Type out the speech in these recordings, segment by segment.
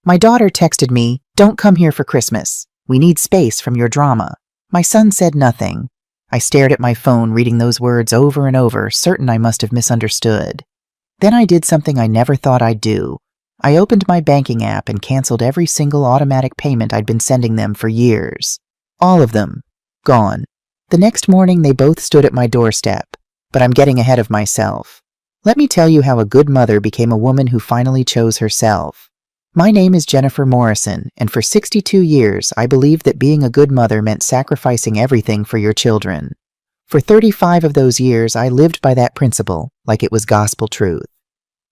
My daughter texted me, "Don't come here for Christmas. We need space from your drama." My son said nothing. I stared at my phone, reading those words over and over, certain I must have misunderstood. Then I did something I never thought I'd do. I opened my banking app and canceled every single automatic payment I'd been sending them for years. All of them. Gone. The next morning, they both stood at my doorstep. But I'm getting ahead of myself. Let me tell you how a good mother became a woman who finally chose herself. My name is Jennifer Morrison, and for 62 years, I believed that being a good mother meant sacrificing everything for your children. For 35 of those years, I lived by that principle, like it was gospel truth.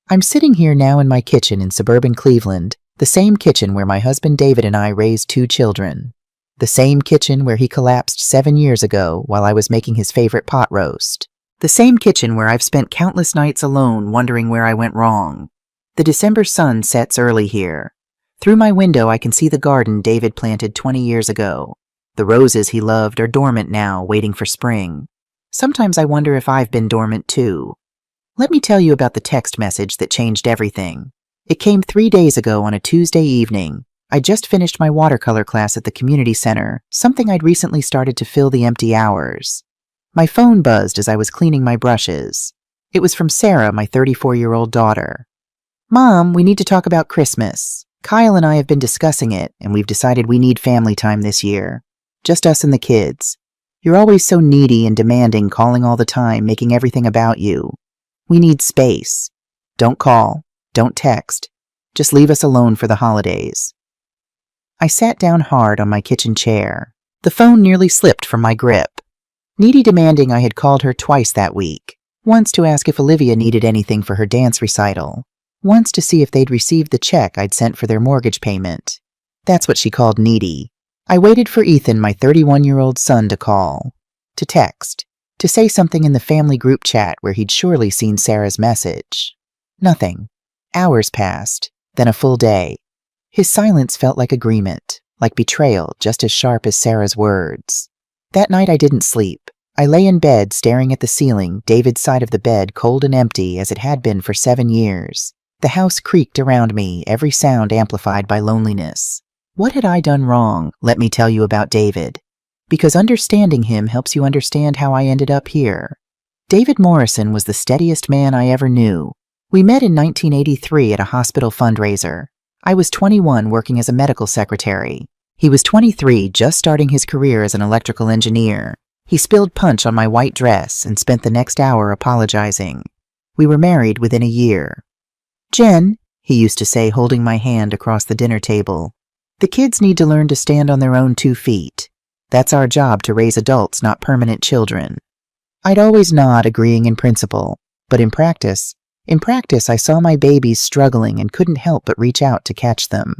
I'm sitting here now in my kitchen in suburban Cleveland, the same kitchen where my husband David and I raised 2 children. The same kitchen where he collapsed 7 years ago while I was making his favorite pot roast. The same kitchen where I've spent countless nights alone wondering where I went wrong. The December sun sets early here. Through my window I can see the garden David planted 20 years ago. The roses he loved are dormant now, waiting for spring. Sometimes I wonder if I've been dormant too. Let me tell you about the text message that changed everything. It came 3 days ago on a Tuesday evening. I just finished my watercolor class at the community center, something I'd recently started to fill the empty hours. My phone buzzed as I was cleaning my brushes. It was from Sarah, my 34-year-old daughter. "Mom, we need to talk about Christmas. Kyle and I have been discussing it, and we've decided we need family time this year. Just us and the kids. You're always so needy and demanding, calling all the time, making everything about you. We need space. Don't call. Don't text. Just leave us alone for the holidays." I sat down hard on my kitchen chair. The phone nearly slipped from my grip. Needy demanding, I had called her twice that week. Once to ask if Olivia needed anything for her dance recital. Once to see if they'd received the check I'd sent for their mortgage payment. That's what she called needy. I waited for Ethan, my 31-year-old son, to call, to text, to say something in the family group chat where he'd surely seen Sarah's message. Nothing. Hours passed, then a full day. His silence felt like agreement, like betrayal, just as sharp as Sarah's words. That night I didn't sleep. I lay in bed staring at the ceiling, David's side of the bed cold and empty as it had been for 7 years. The house creaked around me, every sound amplified by loneliness. What had I done wrong? Let me tell you about David. Because understanding him helps you understand how I ended up here. David Morrison was the steadiest man I ever knew. We met in 1983 at a hospital fundraiser. I was 21 working as a medical secretary. He was 23, just starting his career as an electrical engineer. He spilled punch on my white dress and spent the next hour apologizing. We were married within a year. "Jen," he used to say, holding my hand across the dinner table, "the kids need to learn to stand on their own 2 feet. That's our job, to raise adults, not permanent children." I'd always nod, agreeing in principle, but in practice I saw my babies struggling and couldn't help but reach out to catch them.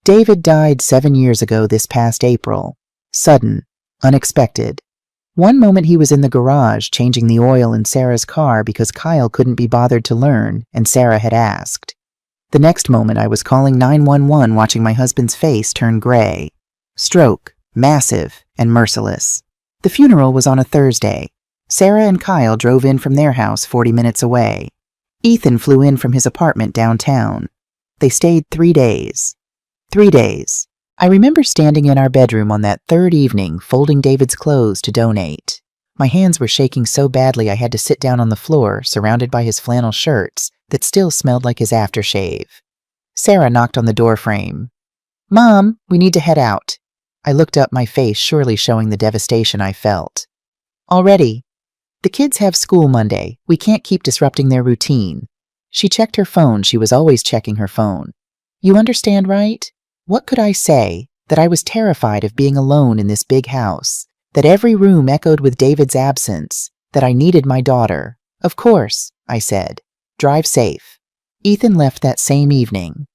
David died 7 years ago this past April. Sudden, unexpected. One moment he was in the garage changing the oil in Sarah's car because Kyle couldn't be bothered to learn, and Sarah had asked. The next moment I was calling 911, watching my husband's face turn gray. Stroke, massive and merciless. The funeral was on a Thursday. Sarah and Kyle drove in from their house 40 minutes away. Ethan flew in from his apartment downtown. They stayed 3 days. 3 days. I remember standing in our bedroom on that third evening, folding David's clothes to donate. My hands were shaking so badly I had to sit down on the floor, surrounded by his flannel shirts that still smelled like his aftershave. Sarah knocked on the doorframe. "Mom, we need to head out." I looked up, my face surely showing the devastation I felt. "Already? The kids have school Monday. We can't keep disrupting their routine." She checked her phone. She was always checking her phone. "You understand, right? What could I say? That I was terrified of being alone in this big house, that every room echoed with David's absence, that I needed my daughter." "Of course," I said. "Drive safe." Ethan left that same evening.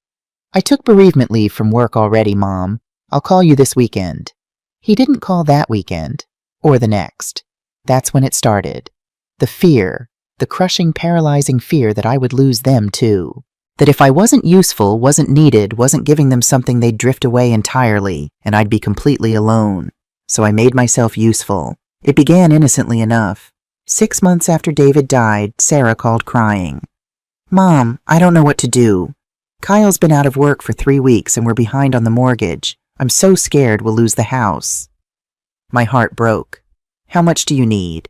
"I took bereavement leave from work already, Mom. I'll call you this weekend." He didn't call that weekend, or the next. That's when it started. The fear, the crushing, paralyzing fear that I would lose them too. That if I wasn't useful, wasn't needed, wasn't giving them something, they'd drift away entirely, and I'd be completely alone. So I made myself useful. It began innocently enough. 6 months after David died, Sarah called crying. "Mom, I don't know what to do." Kyle's been out of work for 3 weeks and we're behind on the mortgage. I'm so scared we'll lose the house. My heart broke. How much do you need?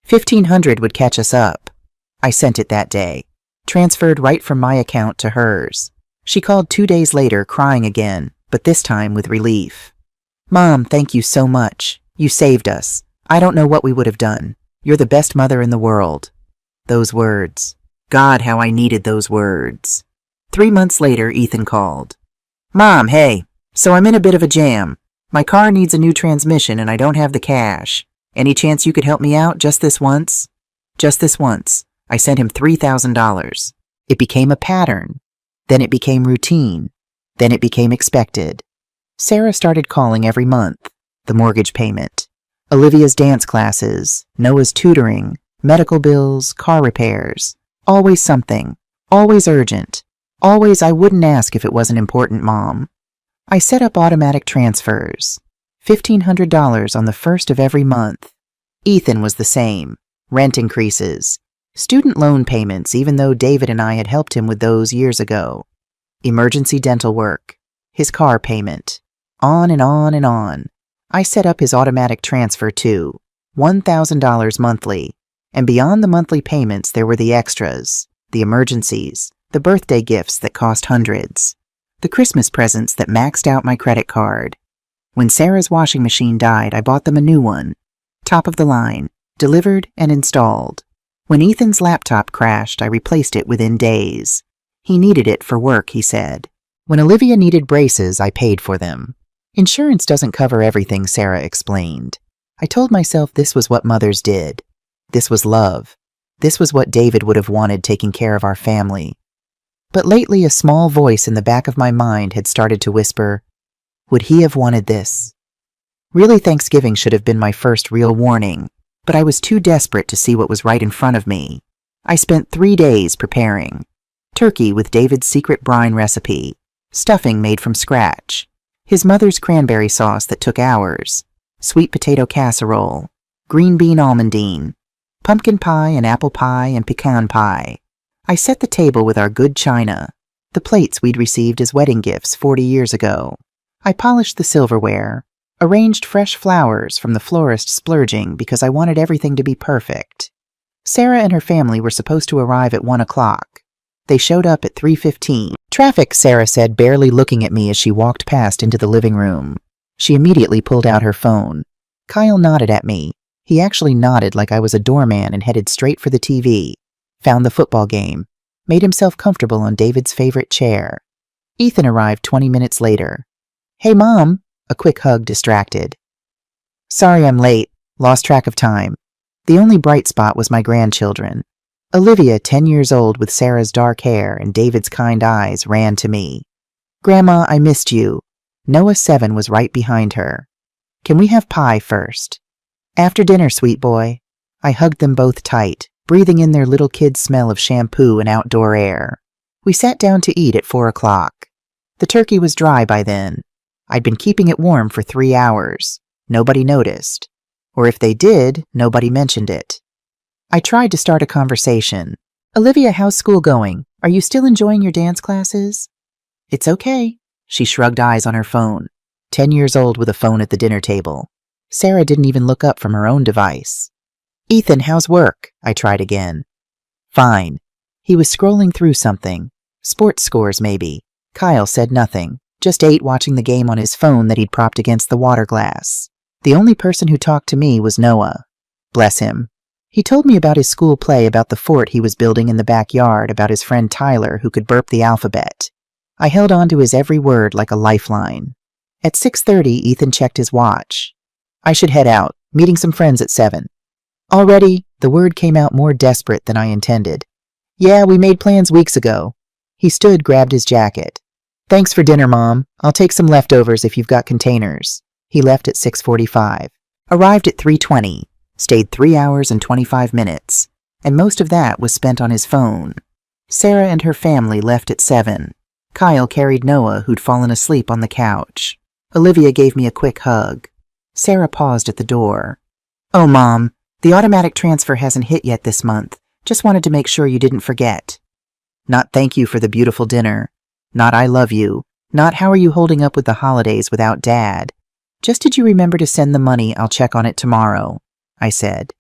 $1,500 would catch us up. I sent it that day. Transferred right from my account to hers. She called 2 days later crying again, but this time with relief. Mom, thank you so much. You saved us. I don't know what we would have done. You're the best mother in the world. Those words. God, how I needed those words. 3 months later, Ethan called. Mom, hey. So I'm in a bit of a jam. My car needs a new transmission and I don't have the cash. Any chance you could help me out just this once? Just this once. I sent him $3,000. It became a pattern. Then it became routine. Then it became expected. Sarah started calling every month. The mortgage payment. Olivia's dance classes. Noah's tutoring. Medical bills. Car repairs. Always something. Always urgent. Always I wouldn't ask if it wasn't important, Mom. I set up automatic transfers. $1,500 on the first of every month. Ethan was the same. Rent increases. Student loan payments, even though David and I had helped him with those years ago. Emergency dental work. His car payment. On and on and on. I set up his automatic transfer too. $1,000 monthly. And beyond the monthly payments, there were the extras, the emergencies, the birthday gifts that cost hundreds, the Christmas presents that maxed out my credit card. When Sarah's washing machine died, I bought them a new one. Top of the line, delivered and installed. When Ethan's laptop crashed, I replaced it within days. He needed it for work, he said. When Olivia needed braces, I paid for them. Insurance doesn't cover everything, Sarah explained. I told myself this was what mothers did. This was love. This was what David would have wanted, taking care of our family. But lately a small voice in the back of my mind had started to whisper, would he have wanted this? Really, Thanksgiving should have been my first real warning, but I was too desperate to see what was right in front of me. I spent 3 days preparing. Turkey with David's secret brine recipe, stuffing made from scratch, his mother's cranberry sauce that took hours, sweet potato casserole, green bean almondine, pumpkin pie and apple pie and pecan pie. I set the table with our good china, the plates we'd received as wedding gifts 40 years ago. I polished the silverware, arranged fresh flowers from the florist splurging because I wanted everything to be perfect. Sarah and her family were supposed to arrive at 1 o'clock. They showed up at 3:15. Traffic, Sarah said, barely looking at me as she walked past into the living room. She immediately pulled out her phone. Kyle nodded at me. He actually nodded like I was a doorman and headed straight for the TV. Found the football game. Made himself comfortable on David's favorite chair. Ethan arrived 20 minutes later. Hey, Mom. A quick hug distracted. Sorry I'm late. Lost track of time. The only bright spot was my grandchildren. Olivia, 10 years old with Sarah's dark hair and David's kind eyes, ran to me. Grandma, I missed you. Noah, 7, was right behind her. Can we have pie first? After dinner, sweet boy. I hugged them both tight, breathing in their little kid smell of shampoo and outdoor air. We sat down to eat at 4 o'clock. The turkey was dry by then. I'd been keeping it warm for 3 hours. Nobody noticed. Or if they did, nobody mentioned it. I tried to start a conversation. Olivia, how's school going? Are you still enjoying your dance classes? It's okay. She shrugged eyes on her phone. 10 years old with a phone at the dinner table. Sarah didn't even look up from her own device. Ethan, how's work? I tried again. Fine. He was scrolling through something. Sports scores, maybe. Kyle said nothing. Just ate watching the game on his phone that he'd propped against the water glass. The only person who talked to me was Noah. Bless him. He told me about his school play, about the fort he was building in the backyard, about his friend Tyler who could burp the alphabet. I held on to his every word like a lifeline. At 6:30, Ethan checked his watch. I should head out, meeting some friends at 7. Already, the word came out more desperate than I intended. Yeah, we made plans weeks ago. He stood, grabbed his jacket. Thanks for dinner, Mom. I'll take some leftovers if you've got containers. He left at 6:45. Arrived at 3:20. Stayed 3 hours and 25 minutes. And most of that was spent on his phone. Sarah and her family left at 7. Kyle carried Noah, who'd fallen asleep on the couch. Olivia gave me a quick hug. Sarah paused at the door. Oh, Mom, the automatic transfer hasn't hit yet this month. Just wanted to make sure you didn't forget. Not thank you for the beautiful dinner. Not "I love you." Not "How are you holding up with the holidays without Dad?" Just "Did you remember to send the money? I'll check on it tomorrow," I said.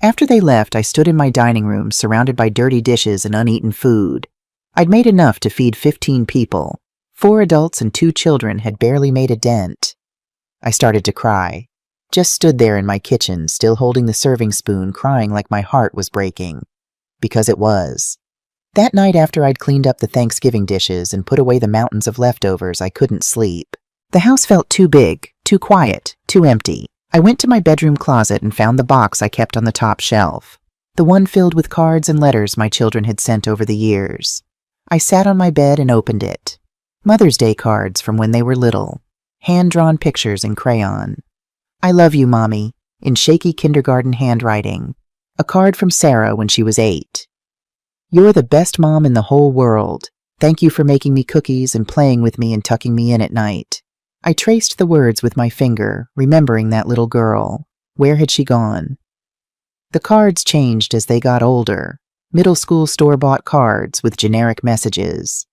After they left, I stood in my dining room surrounded by dirty dishes and uneaten food. I'd made enough to feed 15 people. 4 adults and 2 children had barely made a dent. I started to cry. Just stood there in my kitchen, still holding the serving spoon, crying like my heart was breaking. Because it was. That night, after I'd cleaned up the Thanksgiving dishes and put away the mountains of leftovers, I couldn't sleep. The house felt too big, too quiet, too empty. I went to my bedroom closet and found the box I kept on the top shelf, the one filled with cards and letters my children had sent over the years. I sat on my bed and opened it. Mother's Day cards from when they were little, hand-drawn pictures in crayon. "I love you, Mommy," in shaky kindergarten handwriting. A card from Sarah when she was 8. "You're the best mom in the whole world. Thank you for making me cookies and playing with me and tucking me in at night." I traced the words with my finger, remembering that little girl. Where had she gone? The cards changed as they got older. Middle school store-bought cards with generic messages.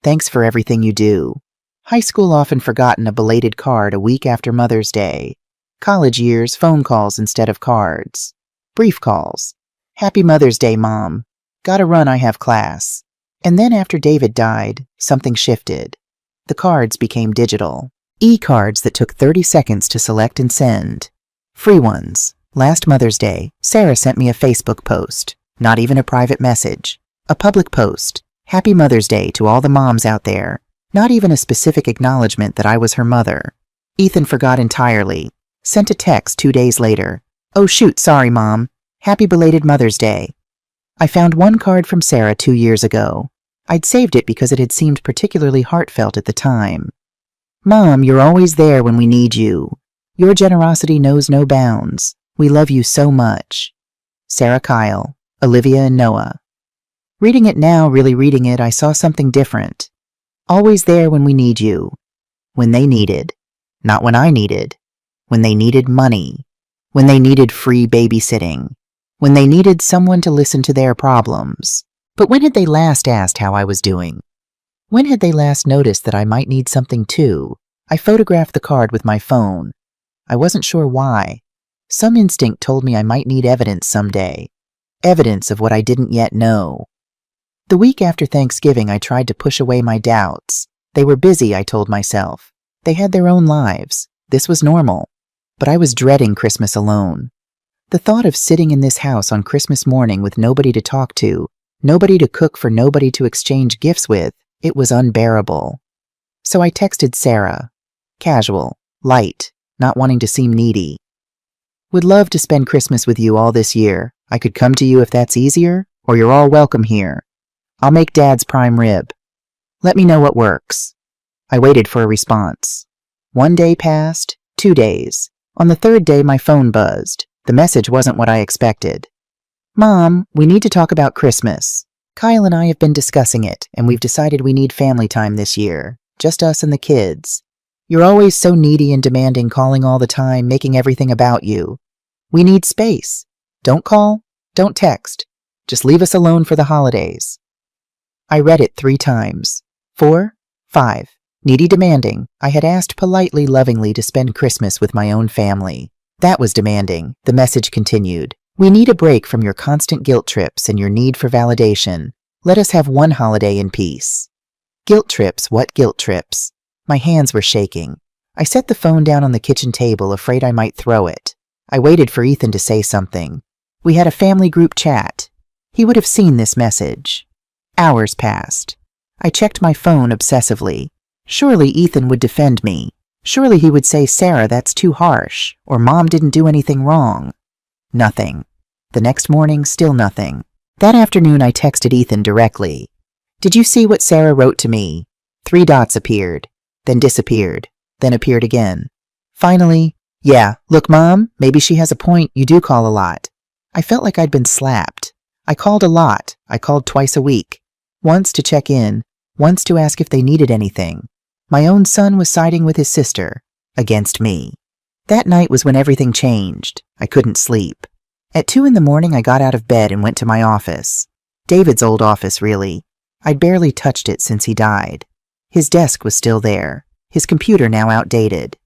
"Thanks for everything you do." High school often forgotten a belated card a week after Mother's Day. College years, phone calls instead of cards. Brief calls. "Happy Mother's Day, Mom. Gotta run, I have class." And then after David died, something shifted. The cards became digital. E-cards that took 30 seconds to select and send. Free ones. Last Mother's Day, Sarah sent me a Facebook post. Not even a private message. A public post. "Happy Mother's Day to all the moms out there." Not even a specific acknowledgement that I was her mother. Ethan forgot entirely. Sent a text 2 days later. "Oh shoot, sorry Mom. Happy belated Mother's Day." I found one card from Sarah 2 years ago. I'd saved it because it had seemed particularly heartfelt at the time. "Mom, you're always there when we need you. Your generosity knows no bounds. We love you so much. Sarah, Kyle, Olivia, and Noah." Reading it now, really reading it, I saw something different. Always there when we need you. When they needed. Not when I needed. When they needed money. When they needed free babysitting. When they needed someone to listen to their problems. But when had they last asked how I was doing? When had they last noticed that I might need something too? I photographed the card with my phone. I wasn't sure why. Some instinct told me I might need evidence someday. Evidence of what I didn't yet know. The week after Thanksgiving, I tried to push away my doubts. They were busy, I told myself. They had their own lives. This was normal. But I was dreading Christmas alone. The thought of sitting in this house on Christmas morning with nobody to talk to, nobody to cook for, nobody to exchange gifts with, it was unbearable. So I texted Sarah. Casual, light, not wanting to seem needy. "Would love to spend Christmas with you all this year. I could come to you if that's easier, or you're all welcome here. I'll make Dad's prime rib. Let me know what works." I waited for a response. 1 day passed, 2 days. On the 3rd day, my phone buzzed. The message wasn't what I expected. "Mom, we need to talk about Christmas. Kyle and I have been discussing it, and we've decided we need family time this year. Just us and the kids. You're always so needy and demanding, calling all the time, making everything about you. We need space. Don't call, don't text. Just leave us alone for the holidays." I read it 3 times. 4, 5. Needy, demanding. I had asked politely, lovingly to spend Christmas with my own family. That was demanding. The message continued. "We need a break from your constant guilt trips and your need for validation. Let us have one holiday in peace." Guilt trips? What guilt trips? My hands were shaking. I set the phone down on the kitchen table, afraid I might throw it. I waited for Ethan to say something. We had a family group chat. He would have seen this message. Hours passed. I checked my phone obsessively. Surely Ethan would defend me. Surely he would say, "Sarah, that's too harsh," or "Mom didn't do anything wrong." Nothing. The next morning, still nothing. That afternoon, I texted Ethan directly. "Did you see what Sarah wrote to me?" 3 dots appeared, then disappeared, then appeared again. Finally, "Yeah, look, Mom, maybe she has a point. You do call a lot." I felt like I'd been slapped. I called a lot. I called twice a week. Once to check in, once to ask if they needed anything. My own son was siding with his sister, against me. That night was when everything changed. I couldn't sleep. At 2 in the morning, I got out of bed and went to my office. David's old office, really. I'd barely touched it since he died. His desk was still there, his computer now outdated.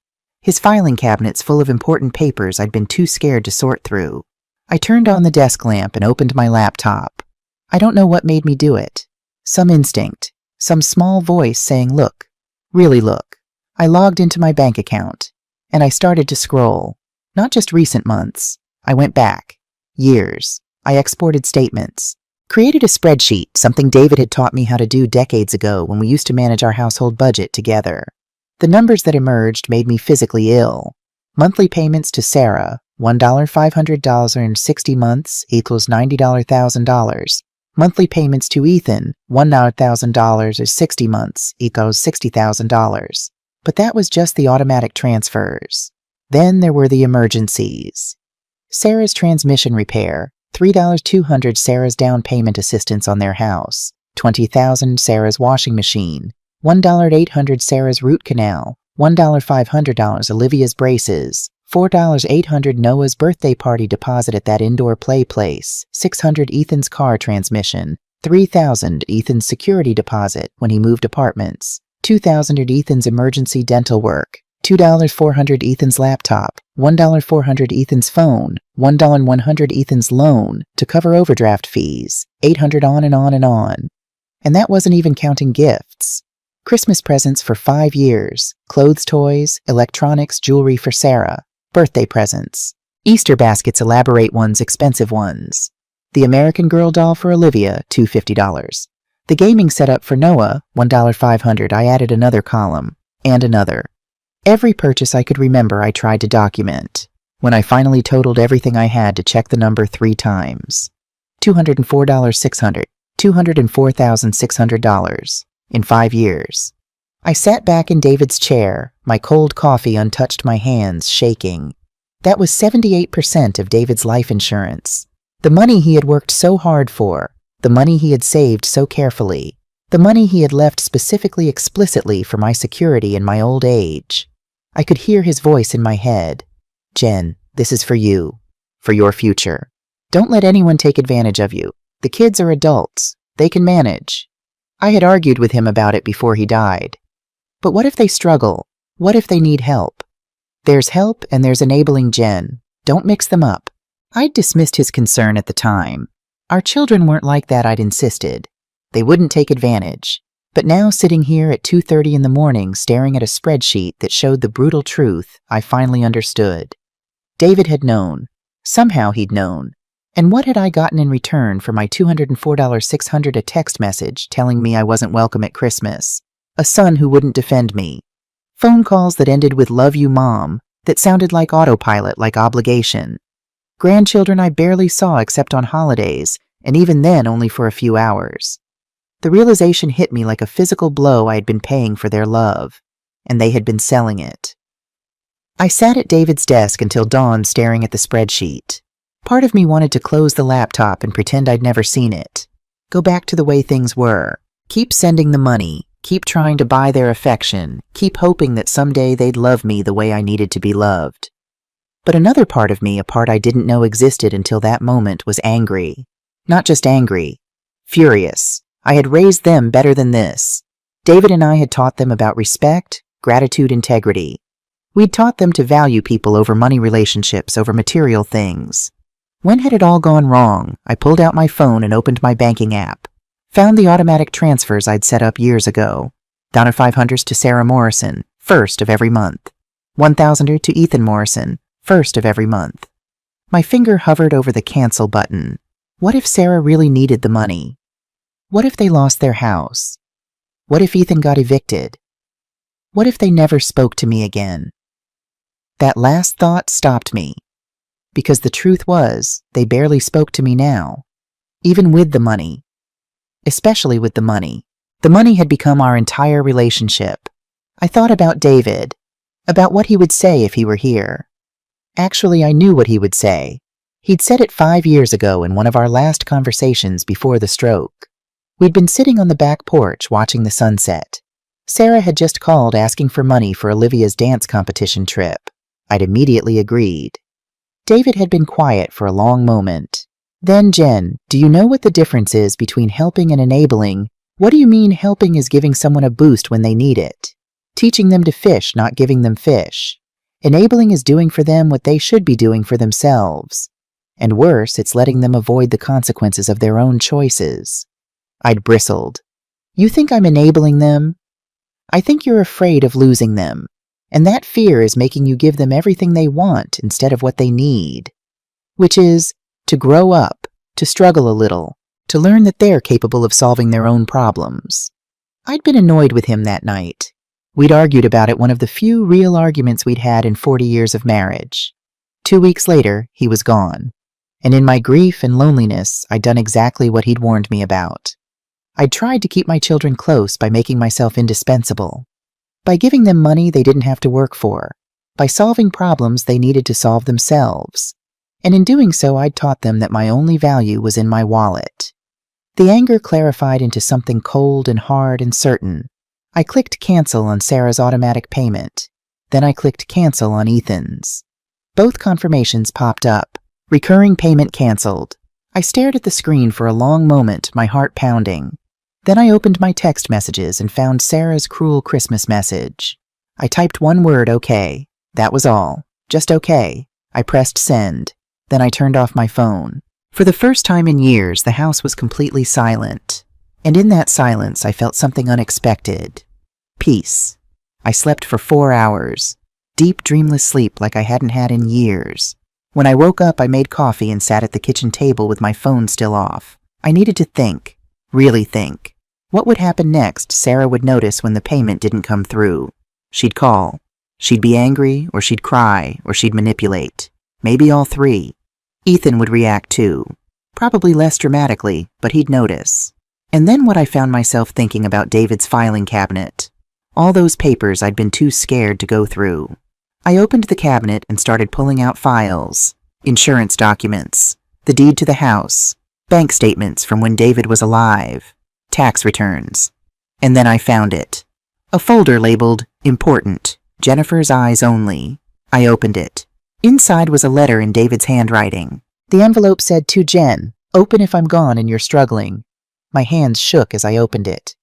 His filing cabinets full of important papers I'd been too scared to sort through. I turned on the desk lamp and opened my laptop. I don't know what made me do it. Some instinct, some small voice saying, "Look, really look." I logged into my bank account, and I started to scroll. Not just recent months. I went back. Years. I exported statements. Created a spreadsheet, something David had taught me how to do decades ago when we used to manage our household budget together. The numbers that emerged made me physically ill. Monthly payments to Sarah, $1,500 in 60 months equals $90,000. Monthly payments to Ethan, $1,000 is 60 months equals $60,000. But that was just the automatic transfers. Then there were the emergencies. Sarah's transmission repair, $3,200 Sarah's down payment assistance on their house, $20,000 Sarah's washing machine, $1,800 Sarah's root canal, $1,500 Olivia's braces, $4,800 Noah's birthday party deposit at that indoor play place, $600 Ethan's car transmission, $3,000 Ethan's security deposit when he moved apartments, $2,000 at Ethan's emergency dental work, $2,400 Ethan's laptop, $1,400 Ethan's phone, $1,100 Ethan's loan to cover overdraft fees, $800 on and on and on. And that wasn't even counting gifts. Christmas presents for 5 years, clothes, toys, electronics, jewelry for Sarah, birthday presents, Easter baskets, elaborate ones, expensive ones. The American Girl doll for Olivia, $250. The gaming setup for Noah, $1,500. I added another column, and another. Every purchase I could remember I tried to document. When I finally totaled everything I had to check the number 3 times. $204,600. $204,600. In 5 years. I sat back in David's chair, my cold coffee untouched, my hands shaking. That was 78% of David's life insurance. The money he had worked so hard for, the money he had saved so carefully, the money he had left specifically, explicitly for my security in my old age. I could hear his voice in my head. "Jen, this is for you, for your future. Don't let anyone take advantage of you. The kids are adults. They can manage." I had argued with him about it before he died. But what if they struggle? What if they need help? There's help and there's enabling Jen. Don't mix them up. I'd dismissed his concern at the time. Our children weren't like that, I'd insisted. They wouldn't take advantage. But now, sitting here at 2:30 in the morning staring at a spreadsheet that showed the brutal truth, I finally understood. David had known. Somehow he'd known. And what had I gotten in return for my $204,600? A text message telling me I wasn't welcome at Christmas. A son who wouldn't defend me. Phone calls that ended with "love you, Mom," that sounded like autopilot, like obligation. Grandchildren I barely saw except on holidays, and even then only for a few hours. The realization hit me like a physical blow. I had been paying for their love, and they had been selling it. I sat at David's desk until dawn staring at the spreadsheet. Part of me wanted to close the laptop and pretend I'd never seen it. Go back to the way things were. Keep sending the money. Keep trying to buy their affection. Keep hoping that someday they'd love me the way I needed to be loved. But another part of me, a part I didn't know existed until that moment, was angry. Not just angry. Furious. I had raised them better than this. David and I had taught them about respect, gratitude, integrity. We'd taught them to value people over money, relationships over material things. When had it all gone wrong? I pulled out my phone and opened my banking app. Found the automatic transfers I'd set up years ago. $500 to Sarah Morrison, first of every month. $1,000 to Ethan Morrison, first of every month. My finger hovered over the cancel button. What if Sarah really needed the money? What if they lost their house? What if Ethan got evicted? What if they never spoke to me again? That last thought stopped me. Because the truth was, they barely spoke to me now. Even with the money. Especially with the money. The money had become our entire relationship. I thought about David. About what he would say if he were here. Actually, I knew what he would say. He'd said it 5 years ago in one of our last conversations before the stroke. We'd been sitting on the back porch watching the sunset. Sarah had just called asking for money for Olivia's dance competition trip. I'd immediately agreed. David had been quiet for a long moment. Then, "Jen, do you know what the difference is between helping and enabling What do you mean helping is giving someone a boost when they need it? Teaching them to fish, not giving them fish. Enabling is doing for them what they should be doing for themselves. And worse, it's letting them avoid the consequences of their own choices. I'd bristled. You think I'm enabling them? I think you're afraid of losing them. And that fear is making you give them everything they want instead of what they need. Which is, to grow up, to struggle a little, to learn that they're capable of solving their own problems. I'd been annoyed with him that night. We'd argued about it, one of the few real arguments we'd had in 40 years of marriage. 2 weeks later, he was gone. And in my grief and loneliness, I'd done exactly what he'd warned me about. I'd tried to keep my children close by making myself indispensable. By giving them money they didn't have to work for. By solving problems they needed to solve themselves. And in doing so, I'd taught them that my only value was in my wallet. The anger clarified into something cold and hard and certain. I clicked cancel on Sarah's automatic payment. Then I clicked cancel on Ethan's. Both confirmations popped up. Recurring payment canceled. I stared at the screen for a long moment, my heart pounding. Then I opened my text messages and found Sarah's cruel Christmas message. I typed one word, okay. That was all. Just okay. I pressed send. Then I turned off my phone. For the first time in years, the house was completely silent. And in that silence, I felt something unexpected. Peace. I slept for 4 hours. Deep, dreamless sleep like I hadn't had in years. When I woke up, I made coffee and sat at the kitchen table with my phone still off. I needed to think. Really think. What would happen next? Sarah would notice when the payment didn't come through. She'd call. She'd be angry, or she'd cry, or she'd manipulate. Maybe all three. Ethan would react too. Probably less dramatically, but he'd notice. And then what I found myself thinking about David's filing cabinet. All those papers I'd been too scared to go through. I opened the cabinet and started pulling out files. Insurance documents. The deed to the house. Bank statements from when David was alive. Tax returns. And then I found it. A folder labeled, Important. Jennifer's Eyes Only. I opened it. Inside was a letter in David's handwriting. The envelope said, To Jen, open if I'm gone and you're struggling. My hands shook as I opened it.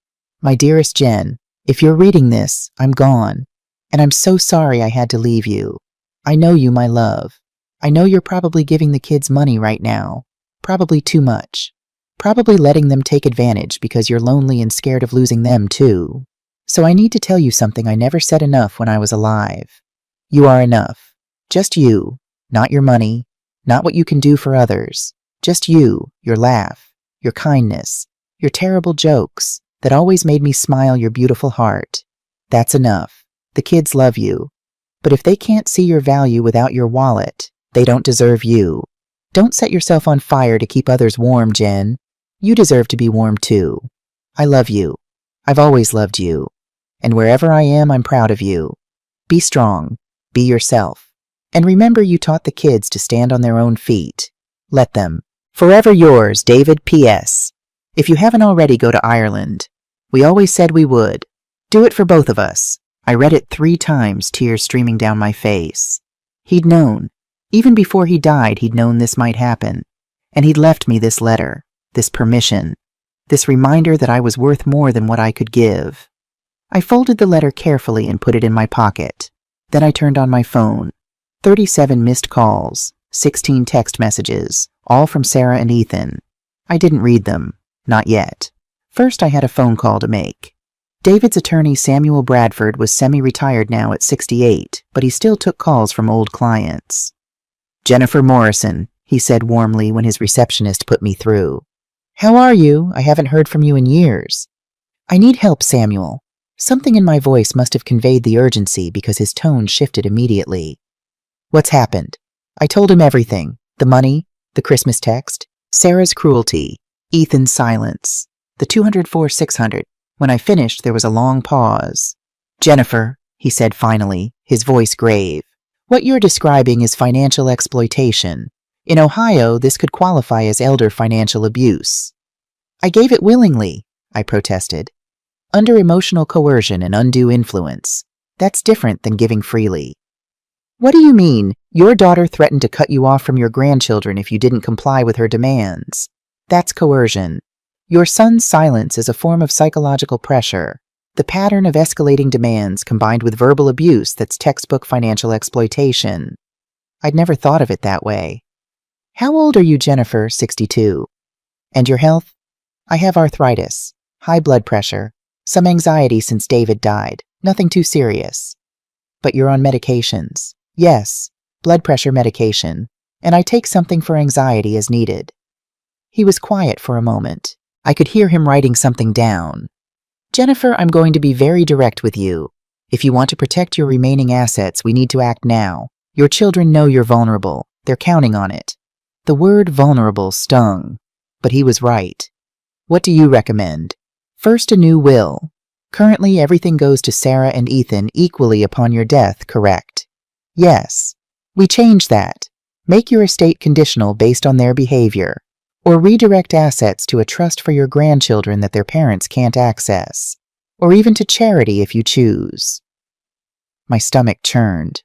My dearest Jen, if you're reading this, I'm gone. And I'm so sorry I had to leave you. I know you, my love. I know you're probably giving the kids money right now. Probably too much. Probably letting them take advantage because you're lonely and scared of losing them too. So I need to tell you something I never said enough when I was alive. You are enough. Just you. Not your money. Not what you can do for others. Just you, your laugh, your kindness, your terrible jokes that always made me smile, your beautiful heart. That's enough. The kids love you. But if they can't see your value without your wallet, they don't deserve you. Don't set yourself on fire to keep others warm, Jen. You deserve to be warm too. I love you. I've always loved you. And wherever I am, I'm proud of you. Be strong. Be yourself. And remember, you taught the kids to stand on their own feet. Let them. Forever yours, David. P.S. If you haven't already, go to Ireland. We always said we would. Do it for both of us. I read it 3 times, tears streaming down my face. He'd known. Even before he died, he'd known this might happen. And he'd left me this letter, this permission, this reminder that I was worth more than what I could give. I folded the letter carefully and put it in my pocket. Then I turned on my phone. 37 missed calls, 16 text messages, all from Sarah and Ethan. I didn't read them. Not yet. First, I had a phone call to make. David's attorney, Samuel Bradford, was semi-retired now at 68, but he still took calls from old clients. Jennifer Morrison, he said warmly when his receptionist put me through. How are you? I haven't heard from you in years. I need help, Samuel. Something in my voice must have conveyed the urgency because his tone shifted immediately. What's happened? I told him everything. The money, the Christmas text, Sarah's cruelty, Ethan's silence, the 204,600. When I finished, there was a long pause. Jennifer, he said finally, his voice grave, what you're describing is financial exploitation. In Ohio, this could qualify as elder financial abuse. I gave it willingly, I protested. Under emotional coercion and undue influence. That's different than giving freely. What do you mean? Your daughter threatened to cut you off from your grandchildren if you didn't comply with her demands. That's coercion. Your son's silence is a form of psychological pressure, the pattern of escalating demands combined with verbal abuse that's textbook financial exploitation. I'd never thought of it that way. How old are you, Jennifer? 62. And your health? I have arthritis, high blood pressure, some anxiety since David died, nothing too serious. But you're on medications. Yes, blood pressure medication, and I take something for anxiety as needed. He was quiet for a moment. I could hear him writing something down. Jennifer, I'm going to be very direct with you. If you want to protect your remaining assets, we need to act now. Your children know you're vulnerable. They're counting on it. The word vulnerable stung, but he was right. What do you recommend? First, a new will. Currently, everything goes to Sarah and Ethan equally upon your death, correct? Yes. We change that. Make your estate conditional based on their behavior, or redirect assets to a trust for your grandchildren that their parents can't access, or even to charity if you choose. My stomach churned.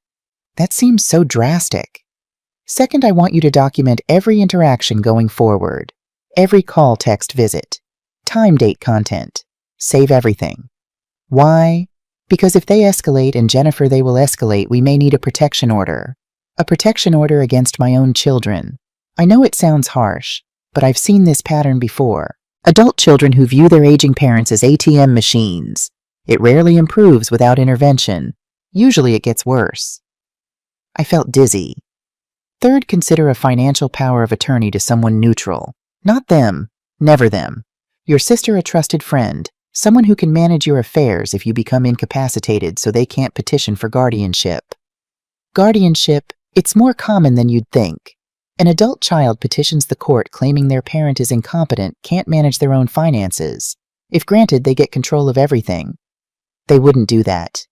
That seems so drastic. Second, I want you to document every interaction going forward, every call, text, visit, time, date, content. Save everything. Why? Because if they escalate, and Jennifer, they will escalate, we may need a protection order. A protection order against my own children. I know it sounds harsh, but I've seen this pattern before. Adult children who view their aging parents as ATM machines. It rarely improves without intervention. Usually it gets worse. I felt dizzy. Third, consider a financial power of attorney to someone neutral. Not them. Never them. Your sister, a trusted friend. Someone who can manage your affairs if you become incapacitated so they can't petition for guardianship. Guardianship, it's more common than you'd think. An adult child petitions the court claiming their parent is incompetent, can't manage their own finances. If granted, they get control of everything. They wouldn't do that.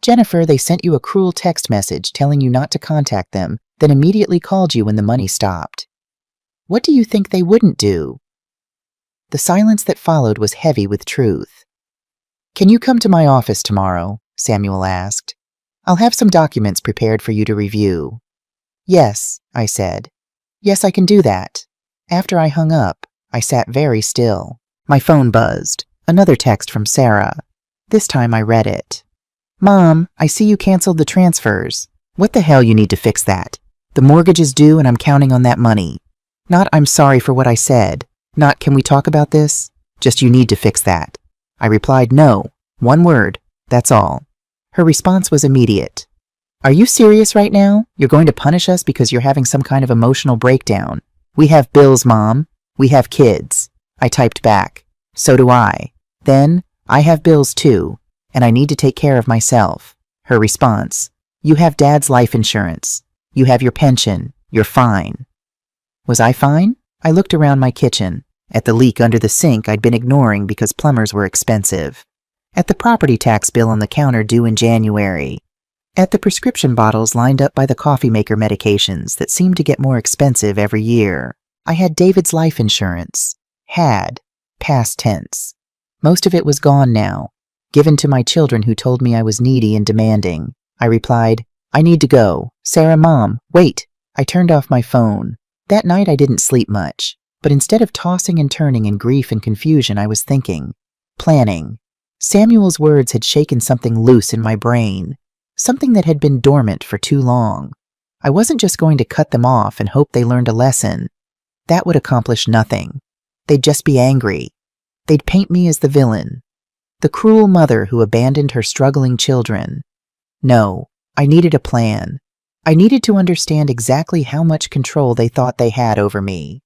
Jennifer, they sent you a cruel text message telling you not to contact them, then immediately called you when the money stopped. What do you think they wouldn't do? The silence that followed was heavy with truth. Can you come to my office tomorrow? Samuel asked. I'll have some documents prepared for you to review. Yes, I said. Yes, I can do that. After I hung up, I sat very still. My phone buzzed. Another text from Sarah. This time I read it. Mom, I see you canceled the transfers. What the hell, you need to fix that. The mortgage is due and I'm counting on that money. Not I'm sorry for what I said. Not can we talk about this? Just you need to fix that. I replied no. One word. That's all. Her response was immediate. Are you serious right now? You're going to punish us because you're having some kind of emotional breakdown. We have bills, Mom. We have kids. I typed back. So do I. Then, I have bills too, and I need to take care of myself. Her response. You have Dad's life insurance. You have your pension. You're fine. Was I fine? I looked around my kitchen, at the leak under the sink I'd been ignoring because plumbers were expensive, at the property tax bill on the counter due in January, at the prescription bottles lined up by the coffee maker medications that seemed to get more expensive every year. I had David's life insurance. Had. Past tense. Most of it was gone now, given to my children who told me I was needy and demanding. I replied, I need to go. Sarah, Mom, wait. I turned off my phone. That night I didn't sleep much, but instead of tossing and turning in grief and confusion, I was thinking, planning. Samuel's words had shaken something loose in my brain, something that had been dormant for too long. I wasn't just going to cut them off and hope they learned a lesson. That would accomplish nothing. They'd just be angry. They'd paint me as the villain, the cruel mother who abandoned her struggling children. No, I needed a plan. I needed to understand exactly how much control they thought they had over me.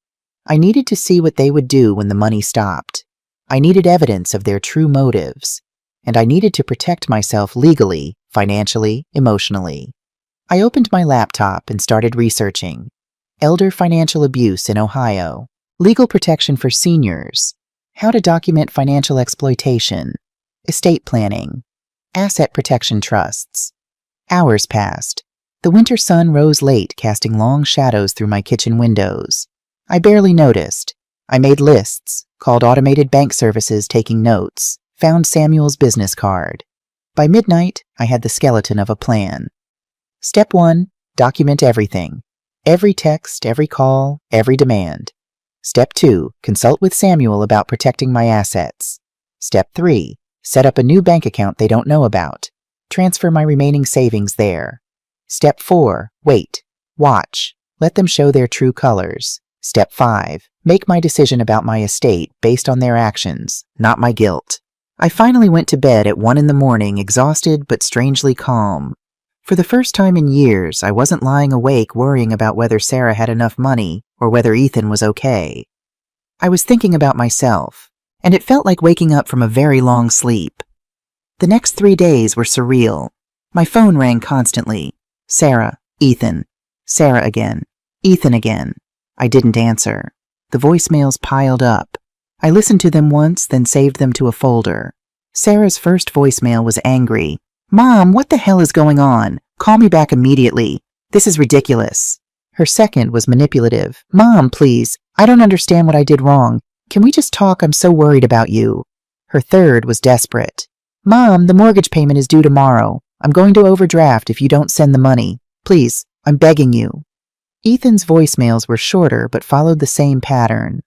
I needed to see what they would do when the money stopped. I needed evidence of their true motives, and I needed to protect myself legally, financially, emotionally. I opened my laptop and started researching. Elder financial abuse in Ohio, legal protection for seniors, how to document financial exploitation, estate planning, asset protection trusts. Hours passed. The winter sun rose late, casting long shadows through my kitchen windows. I barely noticed. I made lists, called automated bank services taking notes, found Samuel's business card. By midnight, I had the skeleton of a plan. Step 1, document everything. Every text, every call, every demand. Step 2, consult with Samuel about protecting my assets. Step 3, set up a new bank account they don't know about. Transfer my remaining savings there. Step 4, wait. Watch. Let them show their true colors. Step 5, make my decision about my estate based on their actions, not my guilt. I finally went to bed at 1 a.m, exhausted but strangely calm. For the first time in years, I wasn't lying awake worrying about whether Sarah had enough money or whether Ethan was okay. I was thinking about myself, and it felt like waking up from a very long sleep. The next 3 days were surreal. My phone rang constantly. Sarah, Ethan, Sarah again, Ethan again. I didn't answer. The voicemails piled up. I listened to them once, then saved them to a folder. Sarah's first voicemail was angry. Mom, what the hell is going on? Call me back immediately. This is ridiculous. Her second was manipulative. Mom, please. I don't understand what I did wrong. Can we just talk? I'm so worried about you. Her third was desperate. Mom, the mortgage payment is due tomorrow. I'm going to overdraft if you don't send the money. Please, I'm begging you. Ethan's voicemails were shorter but followed the same pattern.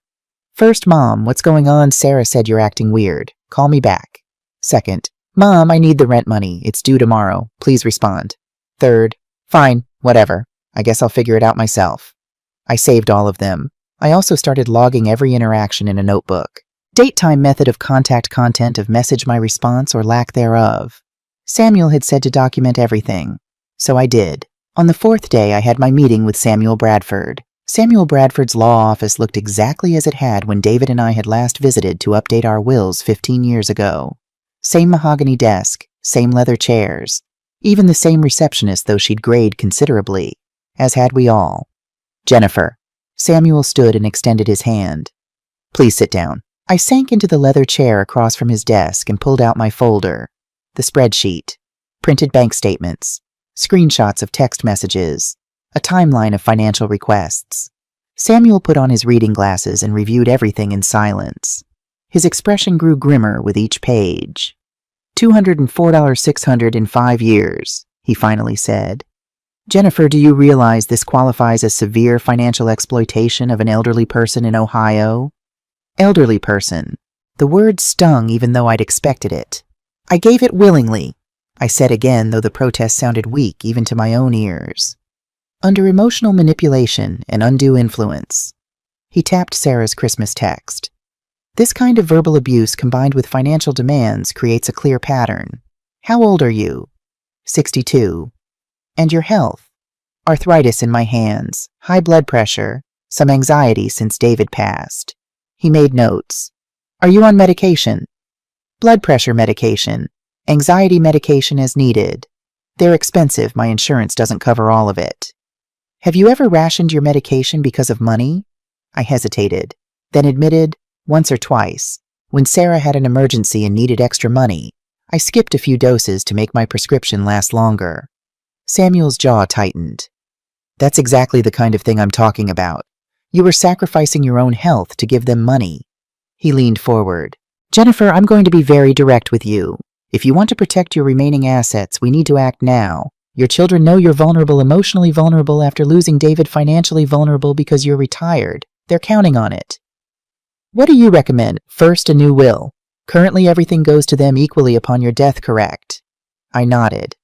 First, Mom, what's going on? Sarah said you're acting weird. Call me back. Second, Mom, I need the rent money. It's due tomorrow. Please respond. Third, fine, whatever. I guess I'll figure it out myself. I saved all of them. I also started logging every interaction in a notebook. Date time method of contact content of message my response or lack thereof. Samuel had said to document everything. So I did. On the 4th day, I had my meeting with Samuel Bradford. Samuel Bradford's law office looked exactly as it had when David and I had last visited to update our wills 15 years ago. Same mahogany desk, same leather chairs, even the same receptionist, though she'd grayed considerably, as had we all. Jennifer. Samuel stood and extended his hand. Please sit down. I sank into the leather chair across from his desk and pulled out my folder. The spreadsheet, printed bank statements, screenshots of text messages, a timeline of financial requests. Samuel put on his reading glasses and reviewed everything in silence. His expression grew grimmer with each page. $204,600 in 5 years, he finally said. Jennifer, do you realize this qualifies as severe financial exploitation of an elderly person in Ohio? Elderly person. The word stung even though I'd expected it. I gave it willingly, I said again, though the protest sounded weak even to my own ears. Under emotional manipulation and undue influence. He tapped Sarah's Christmas text. This kind of verbal abuse combined with financial demands creates a clear pattern. How old are you? 62. And your health? Arthritis in my hands, high blood pressure, some anxiety since David passed. He made notes. Are you on medication? Blood pressure medication, anxiety medication as needed. They're expensive, my insurance doesn't cover all of it. Have you ever rationed your medication because of money? I hesitated, then admitted, once or twice. When Sarah had an emergency and needed extra money, I skipped a few doses to make my prescription last longer. Samuel's jaw tightened. That's exactly the kind of thing I'm talking about. You were sacrificing your own health to give them money. He leaned forward. Jennifer, I'm going to be very direct with you. If you want to protect your remaining assets, we need to act now. Your children know you're vulnerable, emotionally vulnerable after losing David, financially vulnerable because you're retired. They're counting on it. What do you recommend? First, a new will. Currently, everything goes to them equally upon your death, correct? I nodded.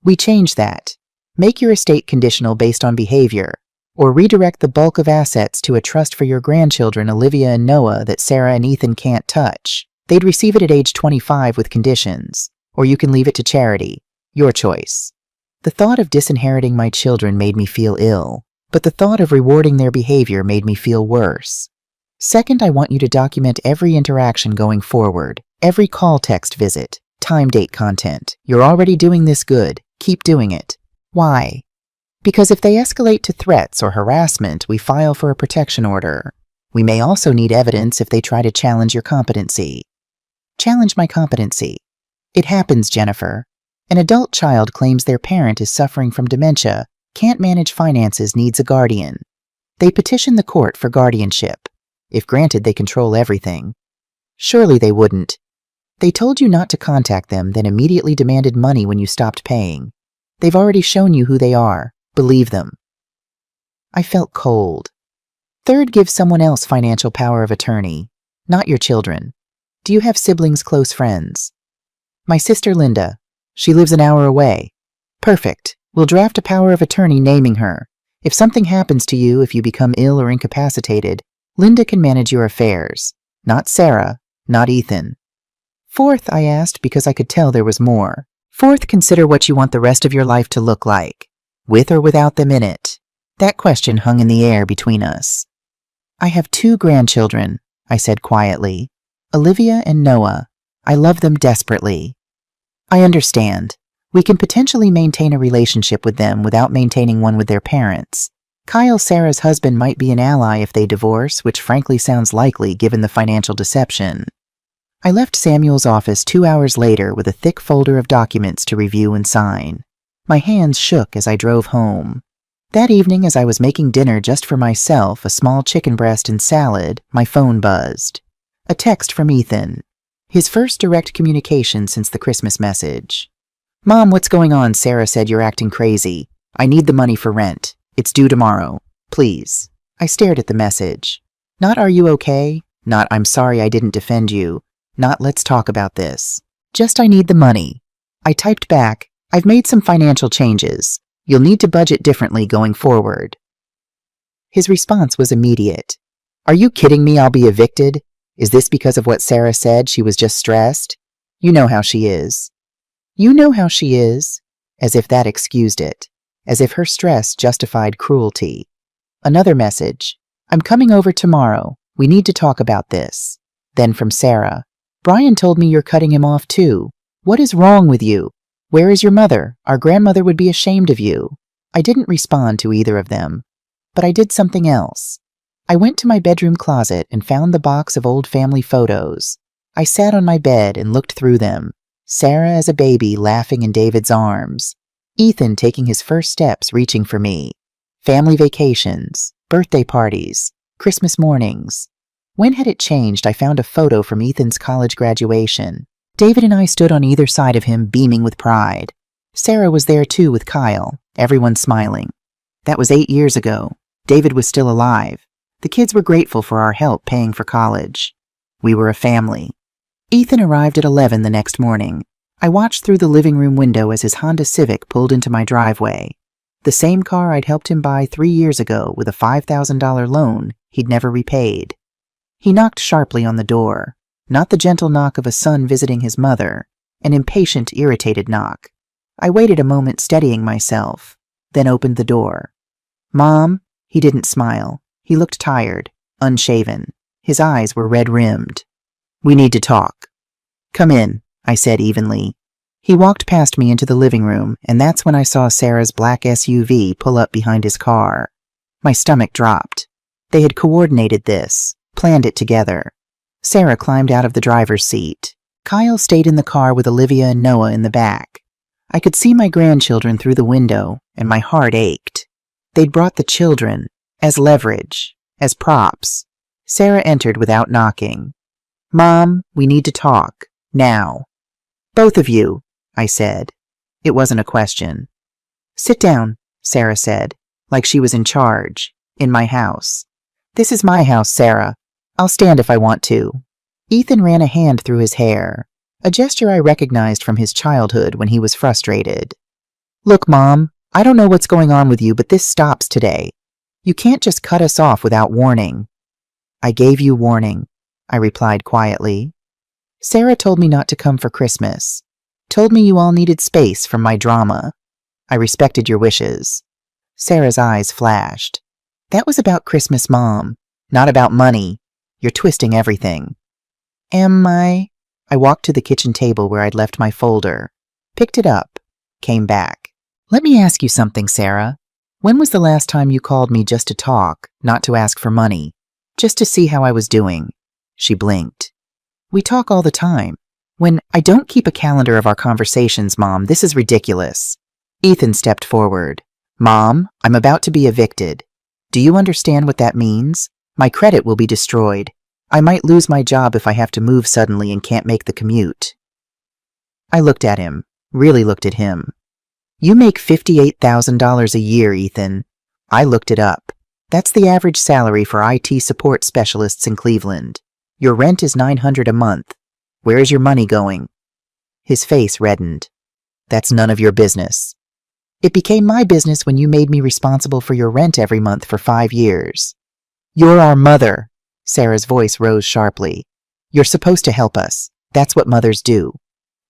We change that. Make your estate conditional based on behavior, or redirect the bulk of assets to a trust for your grandchildren, Olivia and Noah, that Sarah and Ethan can't touch. They'd receive it at age 25 with conditions, or you can leave it to charity. Your choice. The thought of disinheriting my children made me feel ill, but the thought of rewarding their behavior made me feel worse. Second, I want you to document every interaction going forward, every call, text, visit, time, date, content. You're already doing this good. Keep doing it. Why? Because if they escalate to threats or harassment, we file for a protection order. We may also need evidence if they try to challenge your competency. Challenge my competency. It happens, Jennifer. An adult child claims their parent is suffering from dementia, can't manage finances, needs a guardian. They petition the court for guardianship. If granted, they control everything. Surely they wouldn't. They told you not to contact them, then immediately demanded money when you stopped paying. They've already shown you who they are. Believe them. I felt cold. Third, give someone else financial power of attorney, not your children. Do you have siblings, close friends? My sister Linda. She lives an hour away. Perfect. We'll draft a power of attorney naming her. If something happens to you, if you become ill or incapacitated, Linda can manage your affairs. Not Sarah, not Ethan. Fourth, I asked because I could tell there was more. Fourth, consider what you want the rest of your life to look like, with or without them in it. That question hung in the air between us. I have 2 grandchildren, I said quietly. Olivia and Noah. I love them desperately. I understand. We can potentially maintain a relationship with them without maintaining one with their parents. Kyle, Sarah's husband, might be an ally if they divorce, which frankly sounds likely given the financial deception. I left Samuel's office 2 hours later with a thick folder of documents to review and sign. My hands shook as I drove home. That evening, as I was making dinner just for myself, a small chicken breast and salad, my phone buzzed. A text from Ethan. His first direct communication since the Christmas message. Mom, what's going on? Sarah said you're acting crazy. I need the money for rent. It's due tomorrow. Please. I stared at the message. Not are you okay? Not I'm sorry I didn't defend you. Not let's talk about this. Just I need the money. I typed back, I've made some financial changes. You'll need to budget differently going forward. His response was immediate. Are you kidding me? I'll be evicted? Is this because of what Sarah said? She was just stressed? You know how she is. You know how she is? As if that excused it. As if her stress justified cruelty. Another message. I'm coming over tomorrow. We need to talk about this. Then from Sarah. Brian told me you're cutting him off too. What is wrong with you? Where is your mother? Our grandmother would be ashamed of you. I didn't respond to either of them. But I did something else. I went to my bedroom closet and found the box of old family photos. I sat on my bed and looked through them. Sarah as a baby laughing in David's arms. Ethan taking his first steps reaching for me. Family vacations, birthday parties, Christmas mornings. When had it changed? I found a photo from Ethan's college graduation. David and I stood on either side of him beaming with pride. Sarah was there too with Kyle, everyone smiling. That was 8 years ago. David was still alive. The kids were grateful for our help paying for college. We were a family. Ethan arrived at 11 the next morning. I watched through the living room window as his Honda Civic pulled into my driveway. The same car I'd helped him buy 3 years ago with a $5,000 loan he'd never repaid. He knocked sharply on the door, not the gentle knock of a son visiting his mother, an impatient, irritated knock. I waited a moment steadying myself, then opened the door. Mom? He didn't smile. He looked tired, unshaven. His eyes were red-rimmed. We need to talk. Come in, I said evenly. He walked past me into the living room, and that's when I saw Sarah's black SUV pull up behind his car. My stomach dropped. They had coordinated this, planned it together. Sarah climbed out of the driver's seat. Kyle stayed in the car with Olivia and Noah in the back. I could see my grandchildren through the window, and my heart ached. They'd brought the children, as leverage, as props. Sarah entered without knocking. Mom, we need to talk. Now. Both of you, I said. It wasn't a question. Sit down, Sarah said, like she was in charge, in my house. This is my house, Sarah. I'll stand if I want to. Ethan ran a hand through his hair, a gesture I recognized from his childhood when he was frustrated. Look, Mom, I don't know what's going on with you, but this stops today. You can't just cut us off without warning. I gave you warning, I replied quietly. Sarah told me not to come for Christmas. Told me you all needed space from my drama. I respected your wishes. Sarah's eyes flashed. That was about Christmas, Mom, not about money. You're twisting everything. Am I? I walked to the kitchen table where I'd left my folder, picked it up, came back. Let me ask you something, Sarah. When was the last time you called me just to talk, not to ask for money? Just to see how I was doing? She blinked. We talk all the time. I don't keep a calendar of our conversations, Mom. This is ridiculous. Ethan stepped forward. Mom, I'm about to be evicted. Do you understand what that means? My credit will be destroyed. I might lose my job if I have to move suddenly and can't make the commute. I looked at him, really looked at him. You make $58,000 a year, Ethan. I looked it up. That's the average salary for IT support specialists in Cleveland. Your rent is $900 a month. Where is your money going? His face reddened. That's none of your business. It became my business when you made me responsible for your rent every month for 5 years. You're our mother. Sarah's voice rose sharply. You're supposed to help us. That's what mothers do.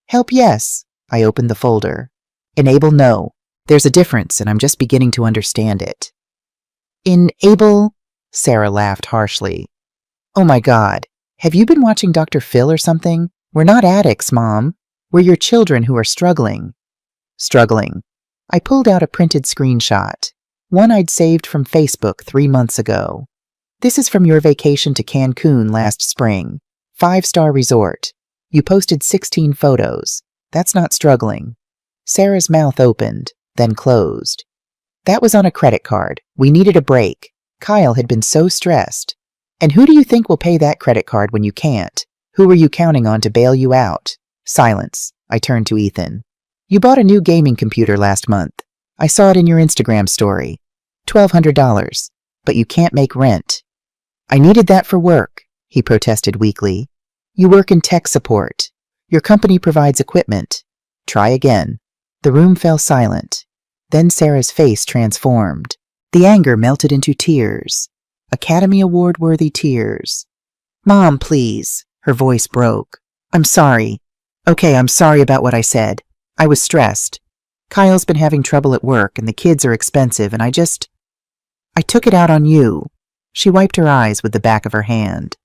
Help, yes. I opened the folder. Enable, no. There's a difference, and I'm just beginning to understand it. Enable? Sarah laughed harshly. Oh my God. Have you been watching Dr. Phil or something? We're not addicts, Mom. We're your children who are struggling. Struggling. I pulled out a printed screenshot, one I'd saved from Facebook 3 months ago. This is from your vacation to Cancun last spring. 5-star resort. You posted 16 photos. That's not struggling. Sarah's mouth opened, then closed. That was on a credit card. We needed a break. Kyle had been so stressed. And who do you think will pay that credit card when you can't? Who were you counting on to bail you out? Silence. I turned to Ethan. You bought a new gaming computer last month. I saw it in your Instagram story. $1,200. But you can't make rent. I needed that for work, he protested weakly. You work in tech support. Your company provides equipment. Try again. The room fell silent. Then Sarah's face transformed. The anger melted into tears. Academy Award-worthy tears. Mom, please. Her voice broke. I'm sorry. Okay, I'm sorry about what I said. I was stressed. Kyle's been having trouble at work and the kids are expensive and I took it out on you. She wiped her eyes with the back of her hand.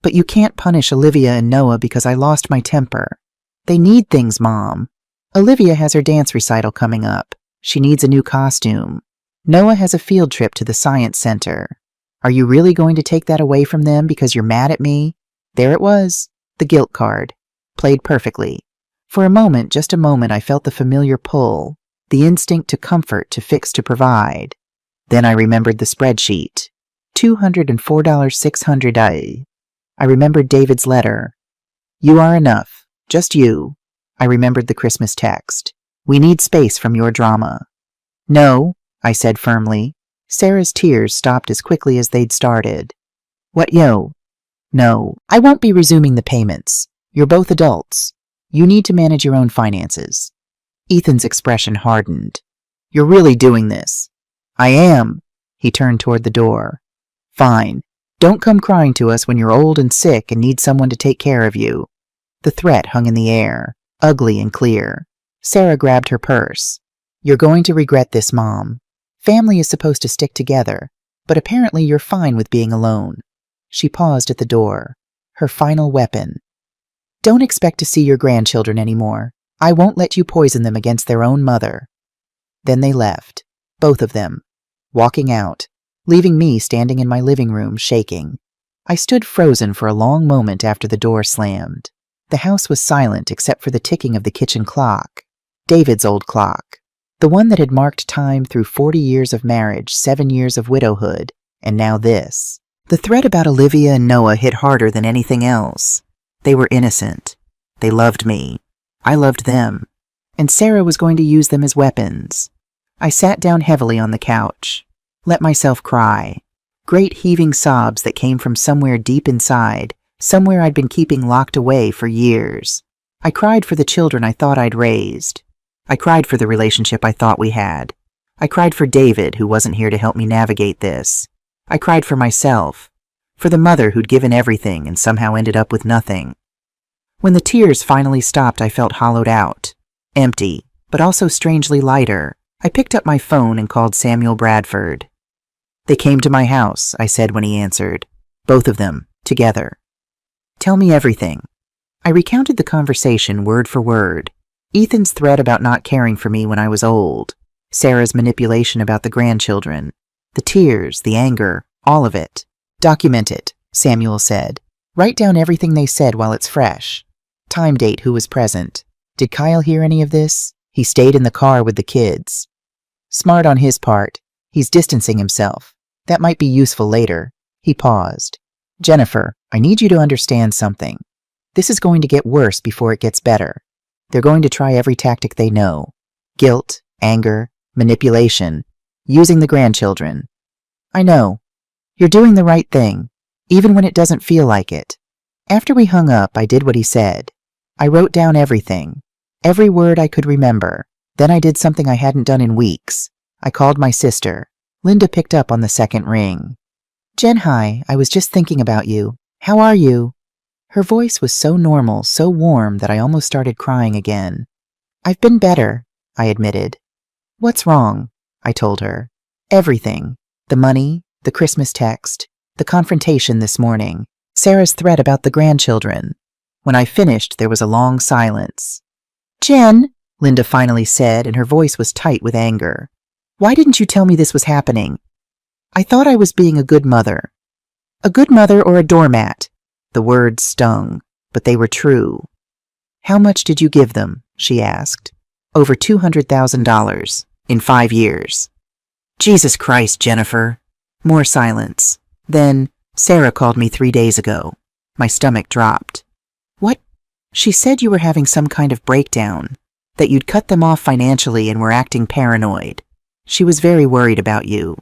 But you can't punish Olivia and Noah because I lost my temper. They need things, Mom. Olivia has her dance recital coming up. She needs a new costume. Noah has a field trip to the science center. Are you really going to take that away from them because you're mad at me? There it was, the guilt card. Played perfectly. For a moment, just a moment, I felt the familiar pull, the instinct to comfort, to fix, to provide. Then I remembered the spreadsheet. $204,600. I remembered David's letter. You are enough. Just you. I remembered the Christmas text. We need space from your drama. No, I said firmly. Sarah's tears stopped as quickly as they'd started. What, yo? No, I won't be resuming the payments. You're both adults. You need to manage your own finances. Ethan's expression hardened. You're really doing this. I am. He turned toward the door. Fine. Don't come crying to us when you're old and sick and need someone to take care of you. The threat hung in the air, ugly and clear. Sarah grabbed her purse. You're going to regret this, Mom. Family is supposed to stick together, but apparently you're fine with being alone. She paused at the door, her final weapon. Don't expect to see your grandchildren anymore. I won't let you poison them against their own mother. Then they left, both of them, walking out, leaving me standing in my living room shaking. I stood frozen for a long moment after the door slammed. The house was silent except for the ticking of the kitchen clock, David's old clock, the one that had marked time through 40 years of marriage, 7 years of widowhood, and now this. The threat about Olivia and Noah hit harder than anything else. They were innocent. They loved me. I loved them. And Sarah was going to use them as weapons. I sat down heavily on the couch, let myself cry. Great heaving sobs that came from somewhere deep inside, somewhere I'd been keeping locked away for years. I cried for the children I thought I'd raised. I cried for the relationship I thought we had. I cried for David, who wasn't here to help me navigate this. I cried for myself, for the mother who'd given everything and somehow ended up with nothing. When the tears finally stopped, I felt hollowed out, empty, but also strangely lighter. I picked up my phone and called Samuel Bradford. They came to my house, I said when he answered. Both of them, together. Tell me everything. I recounted the conversation word for word. Ethan's threat about not caring for me when I was old. Sarah's manipulation about the grandchildren. The tears, the anger, all of it. Document it, Samuel said. Write down everything they said while it's fresh. Time date, who was present. Did Kyle hear any of this? He stayed in the car with the kids. Smart on his part. He's distancing himself. That might be useful later. He paused. Jennifer, I need you to understand something. This is going to get worse before it gets better. They're going to try every tactic they know. Guilt, anger, manipulation, using the grandchildren. I know. You're doing the right thing, even when it doesn't feel like it. After we hung up, I did what he said. I wrote down everything, every word I could remember. Then I did something I hadn't done in weeks. I called my sister. Linda picked up on the second ring. Jen, hi, I was just thinking about you. How are you? Her voice was so normal, so warm that I almost started crying again. I've been better, I admitted. What's wrong? I told her. Everything. The money, the Christmas text, the confrontation this morning, Sarah's threat about the grandchildren. When I finished, there was a long silence. Jen, Linda finally said, and her voice was tight with anger. Why didn't you tell me this was happening? I thought I was being a good mother. A good mother or a doormat? The words stung, but they were true. How much did you give them? She asked. Over $200,000 in 5 years. Jesus Christ, Jennifer. More silence. Then, Sarah called me 3 days ago. My stomach dropped. What? She said you were having some kind of breakdown, that you'd cut them off financially and were acting paranoid. She was very worried about you.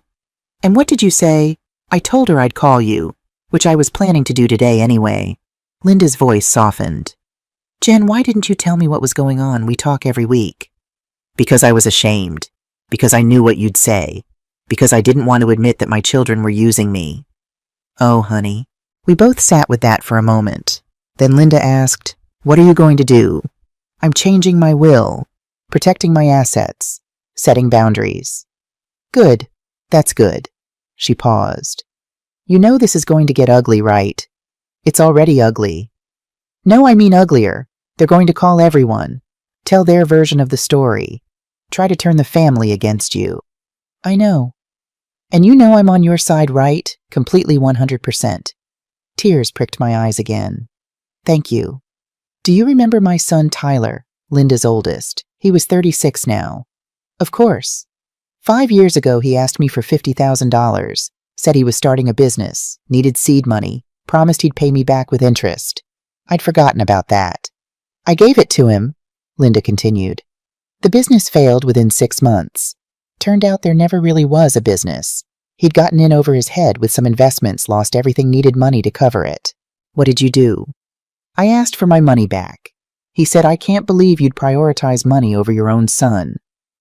And what did you say? I told her I'd call you, which I was planning to do today anyway. Linda's voice softened. Jen, why didn't you tell me what was going on? We talk every week. Because I was ashamed. Because I knew what you'd say. Because I didn't want to admit that my children were using me. Oh, honey. We both sat with that for a moment. Then Linda asked, what are you going to do? I'm changing my will, protecting my assets, setting boundaries. Good. That's good. She paused. You know this is going to get ugly, right? It's already ugly. No, I mean uglier. They're going to call everyone, tell their version of the story, try to turn the family against you. I know. And you know I'm on your side, right? Completely 100%. Tears pricked my eyes again. Thank you. Do you remember my son Tyler, Linda's oldest? He was 36 now. Of course. 5 years ago he asked me for $50,000, said he was starting a business, needed seed money, promised he'd pay me back with interest. I'd forgotten about that. I gave it to him, Linda continued. The business failed within 6 months. Turned out there never really was a business. He'd gotten in over his head with some investments, lost everything, needed money to cover it. What did you do? I asked for my money back. He said, I can't believe you'd prioritize money over your own son.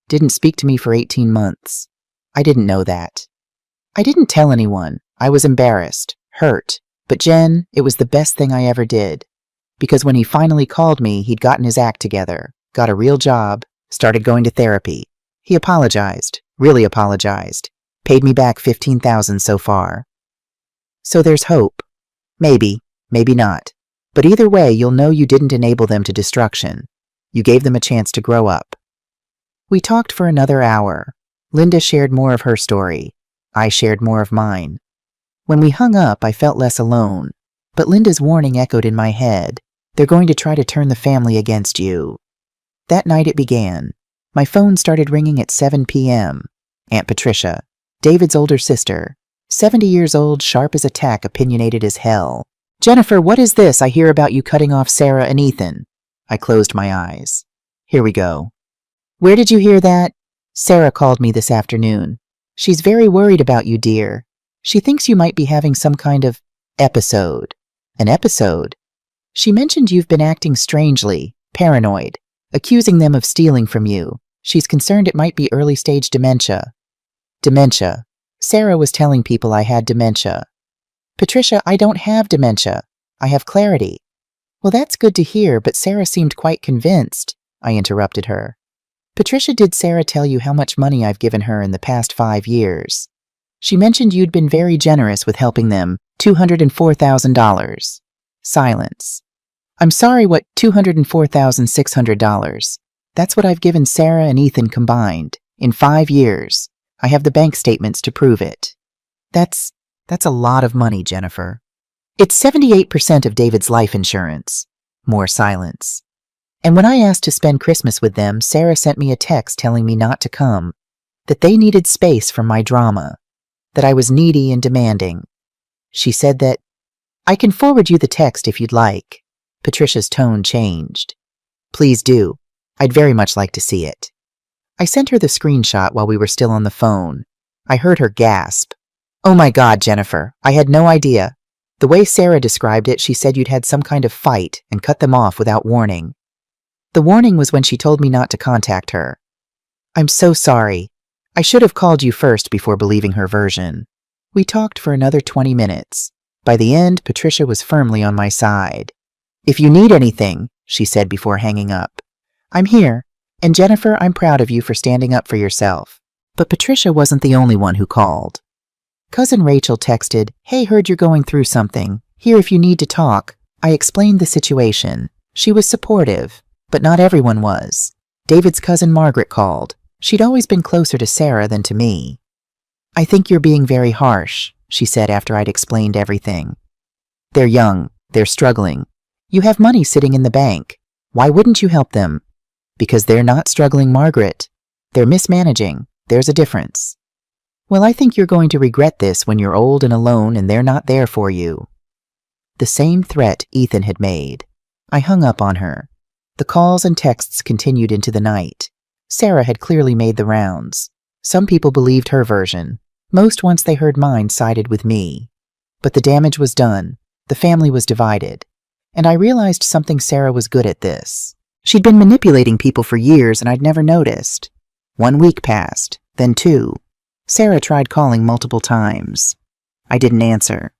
Didn't speak to me for 18 months. I didn't know that. I didn't tell anyone. I was embarrassed, hurt. But Jen, it was the best thing I ever did. Because when he finally called me, he'd gotten his act together, got a real job, started going to therapy. He apologized, really apologized. Paid me back $15,000 so far. So there's hope. Maybe, maybe not. But either way, you'll know you didn't enable them to destruction. You gave them a chance to grow up. We talked for another hour. Linda shared more of her story. I shared more of mine. When we hung up, I felt less alone. But Linda's warning echoed in my head. They're going to try to turn the family against you. That night it began. My phone started ringing at 7 p.m. Aunt Patricia, David's older sister, 70 years old, sharp as a tack, opinionated as hell. Jennifer, what is this? I hear about you cutting off Sarah and Ethan. I closed my eyes. Here we go. Where did you hear that? Sarah called me this afternoon. She's very worried about you, dear. She thinks you might be having some kind of episode. An episode? She mentioned you've been acting strangely, paranoid, accusing them of stealing from you. She's concerned it might be early-stage dementia. Dementia. Sarah was telling people I had dementia. Patricia, I don't have dementia. I have clarity. Well, that's good to hear, but Sarah seemed quite convinced. I interrupted her. Patricia, did Sarah tell you how much money I've given her in the past 5 years? She mentioned you'd been very generous with helping them, $204,000. Silence. I'm sorry, what, $204,600? That's what I've given Sarah and Ethan combined, in 5 years. I have the bank statements to prove it. That's a lot of money, Jennifer. It's 78% of David's life insurance. More silence. And when I asked to spend Christmas with them, Sarah sent me a text telling me not to come, that they needed space from my drama, that I was needy and demanding. She said that, I can forward you the text if you'd like. Patricia's tone changed. Please do. I'd very much like to see it. I sent her the screenshot while we were still on the phone. I heard her gasp. Oh my God, Jennifer, I had no idea. The way Sarah described it, she said you'd had some kind of fight and cut them off without warning. The warning was when she told me not to contact her. I'm so sorry. I should have called you first before believing her version. We talked for another 20 minutes. By the end, Patricia was firmly on my side. If you need anything, she said before hanging up, I'm here. And Jennifer, I'm proud of you for standing up for yourself. But Patricia wasn't the only one who called. Cousin Rachel texted, Hey, heard you're going through something. Here if you need to talk. I explained the situation. She was supportive, but not everyone was. David's cousin Margaret called. She'd always been closer to Sarah than to me. I think you're being very harsh, she said after I'd explained everything. They're young. They're struggling. You have money sitting in the bank. Why wouldn't you help them? Because they're not struggling, Margaret. They're mismanaging. There's a difference. Well, I think you're going to regret this when you're old and alone and they're not there for you. The same threat Ethan had made. I hung up on her. The calls and texts continued into the night. Sarah had clearly made the rounds. Some people believed her version. Most, once they heard mine, sided with me. But the damage was done. The family was divided. And I realized something. Sarah was good at this. She'd been manipulating people for years and I'd never noticed. 1 week passed, then 2. Sarah tried calling multiple times. I didn't answer.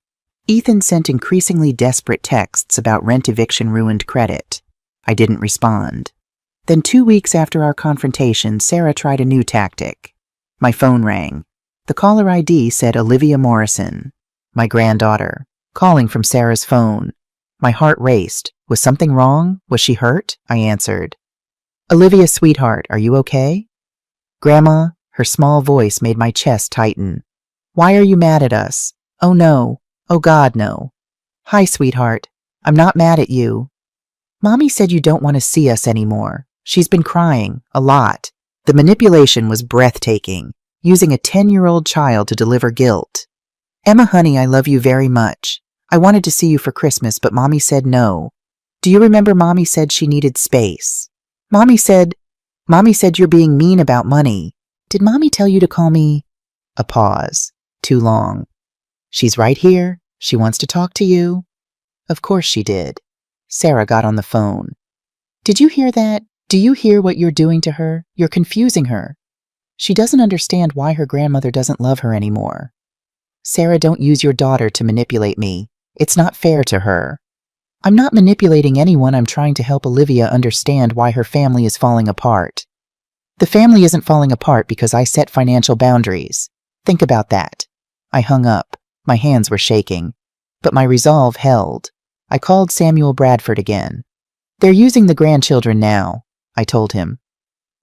Ethan sent increasingly desperate texts about rent eviction ruined credit. I didn't respond. Then 2 weeks after our confrontation, Sarah tried a new tactic. My phone rang. The caller ID said Olivia Morrison, my granddaughter, calling from Sarah's phone. My heart raced. Was something wrong? Was she hurt? I answered. Olivia, sweetheart, are you okay? Grandma, her small voice made my chest tighten. Why are you mad at us? Oh no. Oh God, no. Hi, sweetheart. I'm not mad at you. Mommy said you don't want to see us anymore. She's been crying, a lot. The manipulation was breathtaking, using a 10-year-old child to deliver guilt. Emma, honey, I love you very much. I wanted to see you for Christmas, but Mommy said no. Do you remember Mommy said she needed space? Mommy said you're being mean about money. Did Mommy tell you to call me? A pause. Too long. She's right here. She wants to talk to you. Of course she did. Sarah got on the phone. Did you hear that? Do you hear what you're doing to her? You're confusing her. She doesn't understand why her grandmother doesn't love her anymore. Sarah, don't use your daughter to manipulate me. It's not fair to her. I'm not manipulating anyone. I'm trying to help Olivia understand why her family is falling apart. The family isn't falling apart because I set financial boundaries. Think about that. I hung up. My hands were shaking. But my resolve held. I called Samuel Bradford again. They're using the grandchildren now, I told him.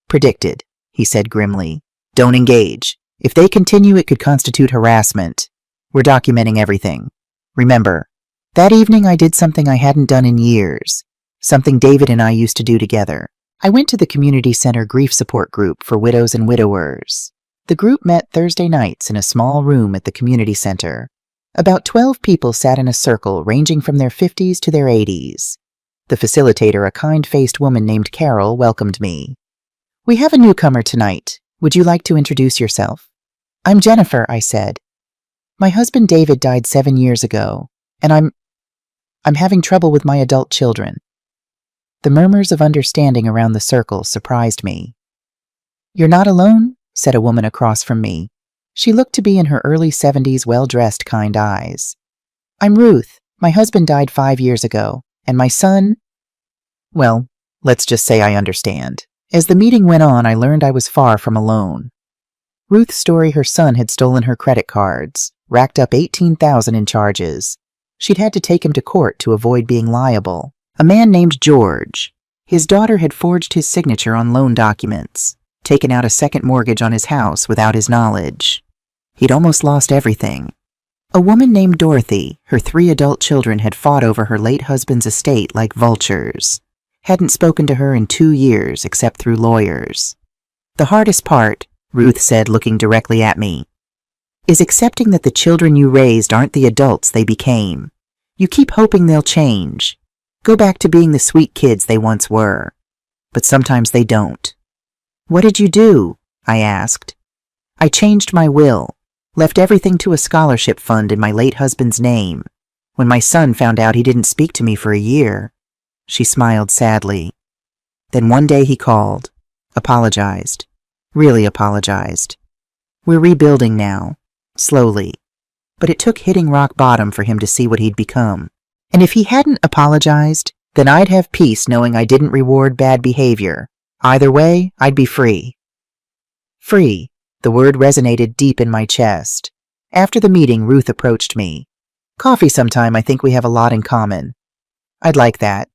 Predicted, he said grimly. Don't engage. If they continue, it could constitute harassment. We're documenting everything. Remember, that evening I did something I hadn't done in years. Something David and I used to do together. I went to the community center grief support group for widows and widowers. The group met Thursday nights in a small room at the community center. About 12 people sat in a circle ranging from their 50s to their 80s. The facilitator, a kind-faced woman named Carol, welcomed me. We have a newcomer tonight. Would you like to introduce yourself? I'm Jennifer, I said. My husband David died 7 years ago, and I'm having trouble with my adult children. The murmurs of understanding around the circle surprised me. You're not alone, said a woman across from me. She looked to be in her early 70s, well-dressed, kind eyes. I'm Ruth. My husband died 5 years ago, and my son... Well, let's just say I understand. As the meeting went on, I learned I was far from alone. Ruth's story: her son had stolen her credit cards, racked up $18,000 in charges. She'd had to take him to court to avoid being liable. A man named George. His daughter had forged his signature on loan documents, taken out a second mortgage on his house without his knowledge. He'd almost lost everything. A woman named Dorothy. Her 3 adult children had fought over her late husband's estate like vultures. Hadn't spoken to her in 2 years except through lawyers. The hardest part, Ruth said, looking directly at me, is accepting that the children you raised aren't the adults they became. You keep hoping they'll change, go back to being the sweet kids they once were. But sometimes they don't. What did you do? I asked. I changed my will. Left everything to a scholarship fund in my late husband's name. When my son found out he didn't speak to me for a year, she smiled sadly. Then one day he called, apologized, really apologized. We're rebuilding now, slowly. But it took hitting rock bottom for him to see what he'd become. And if he hadn't apologized, then I'd have peace knowing I didn't reward bad behavior. Either way, I'd be free. Free. The word resonated deep in my chest. After the meeting, Ruth approached me. Coffee sometime, I think we have a lot in common. I'd like that.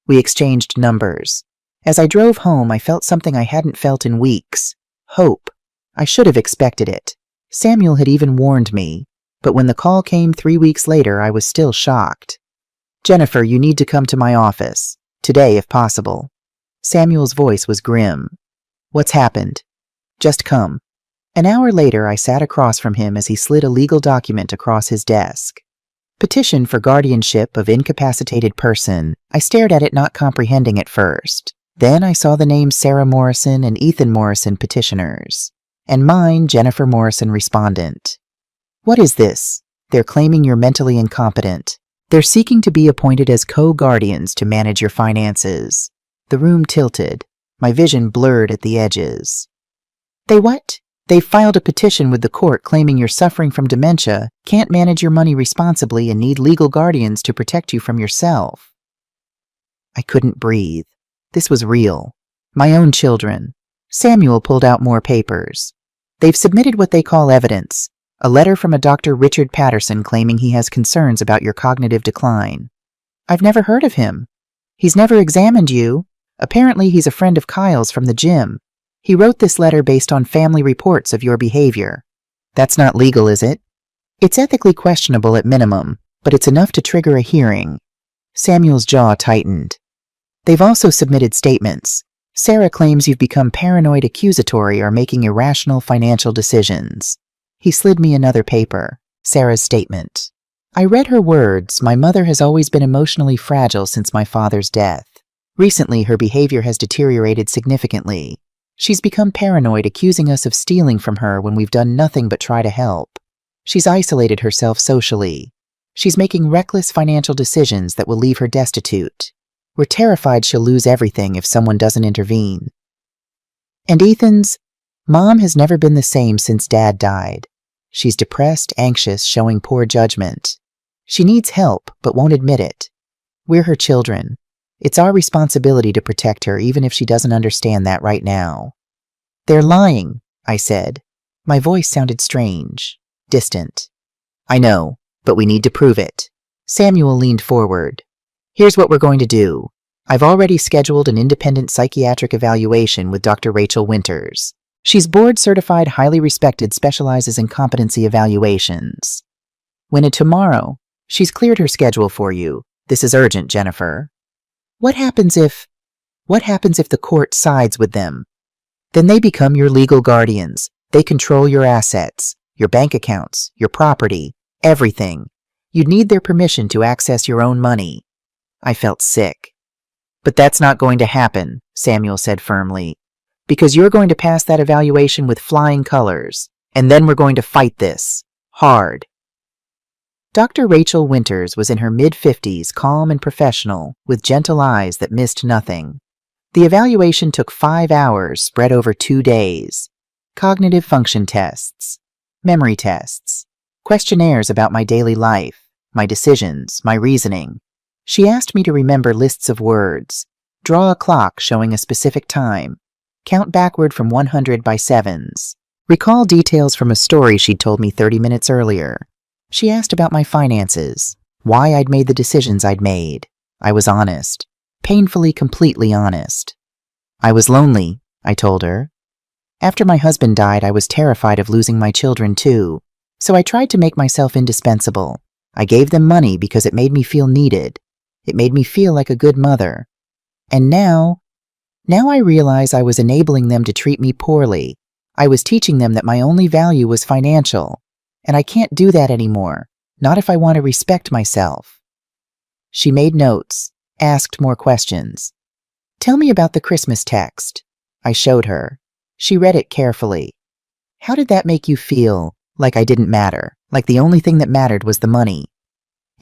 We exchanged numbers. As I drove home, I felt something I hadn't felt in weeks. Hope. I should have expected it. Samuel had even warned me. But when the call came 3 weeks later, I was still shocked. Jennifer, you need to come to my office. Today, if possible. Samuel's voice was grim. What's happened? Just come. An hour later, I sat across from him as he slid a legal document across his desk. Petition for guardianship of incapacitated person. I stared at it, not comprehending at first. Then I saw the names Sarah Morrison and Ethan Morrison petitioners, and mine, Jennifer Morrison, respondent. What is this? They're claiming you're mentally incompetent. They're seeking to be appointed as co-guardians to manage your finances. The room tilted. My vision blurred at the edges. They what? They filed a petition with the court claiming you're suffering from dementia, can't manage your money responsibly, and need legal guardians to protect you from yourself. I couldn't breathe. This was real. My own children. Samuel pulled out more papers. They've submitted what they call evidence. A letter from a Dr. Richard Patterson claiming he has concerns about your cognitive decline. I've never heard of him. He's never examined you. Apparently he's a friend of Kyle's from the gym. He wrote this letter based on family reports of your behavior. That's not legal, is it? It's ethically questionable at minimum, but it's enough to trigger a hearing. Samuel's jaw tightened. They've also submitted statements. Sarah claims you've become paranoid, accusatory, or making irrational financial decisions. He slid me another paper, Sarah's statement. I read her words. My mother has always been emotionally fragile since my father's death. Recently, her behavior has deteriorated significantly. She's become paranoid, accusing us of stealing from her when we've done nothing but try to help. She's isolated herself socially. She's making reckless financial decisions that will leave her destitute. We're terrified she'll lose everything if someone doesn't intervene. And Ethan's mom has never been the same since Dad died. She's depressed, anxious, showing poor judgment. She needs help, but won't admit it. We're her children. It's our responsibility to protect her, even if she doesn't understand that right now. They're lying, I said. My voice sounded strange, distant. I know, but we need to prove it. Samuel leaned forward. Here's what we're going to do. I've already scheduled an independent psychiatric evaluation with Dr. Rachel Winters. She's board-certified, highly respected, specializes in competency evaluations. When tomorrow, she's cleared her schedule for you. This is urgent, Jennifer. What happens if the court sides with them? Then they become your legal guardians. They control your assets, your bank accounts, your property, everything. You'd need their permission to access your own money. I felt sick. But that's not going to happen, Samuel said firmly, because you're going to pass that evaluation with flying colors, and then we're going to fight this. Hard. Dr. Rachel Winters was in her mid-50s, calm and professional, with gentle eyes that missed nothing. The evaluation took 5 hours, spread over 2 days. Cognitive function tests, memory tests, questionnaires about my daily life, my decisions, my reasoning. She asked me to remember lists of words, draw a clock showing a specific time, count backward from 100 by sevens, recall details from a story she'd told me 30 minutes earlier. She asked about my finances, why I'd made the decisions I'd made. I was honest, painfully, completely honest. I was lonely, I told her. After my husband died, I was terrified of losing my children too, so I tried to make myself indispensable. I gave them money because it made me feel needed. It made me feel like a good mother. And now I realize I was enabling them to treat me poorly. I was teaching them that my only value was financial. And I can't do that anymore, not if I want to respect myself. She made notes, asked more questions. Tell me about the Christmas text. I showed her. She read it carefully. How did that make you feel? Like I didn't matter. Like the only thing that mattered was the money.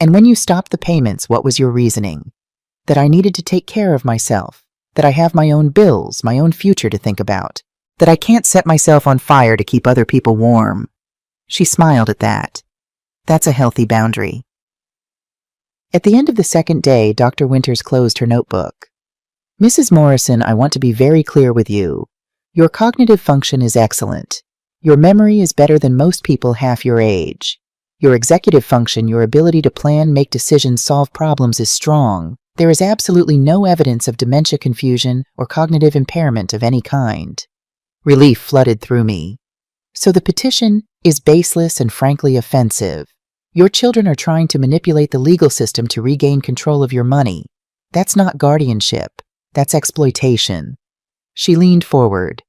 And when you stopped the payments, what was your reasoning? That I needed to take care of myself. That I have my own bills, my own future to think about. That I can't set myself on fire to keep other people warm. She smiled at that. That's a healthy boundary. At the end of the second day, Dr. Winters closed her notebook. Mrs. Morrison, I want to be very clear with you. Your cognitive function is excellent. Your memory is better than most people half your age. Your executive function, your ability to plan, make decisions, solve problems is strong. There is absolutely no evidence of dementia, confusion, or cognitive impairment of any kind. Relief flooded through me. So the petition is baseless and frankly offensive. Your children are trying to manipulate the legal system to regain control of your money. That's not guardianship. That's exploitation. She leaned forward.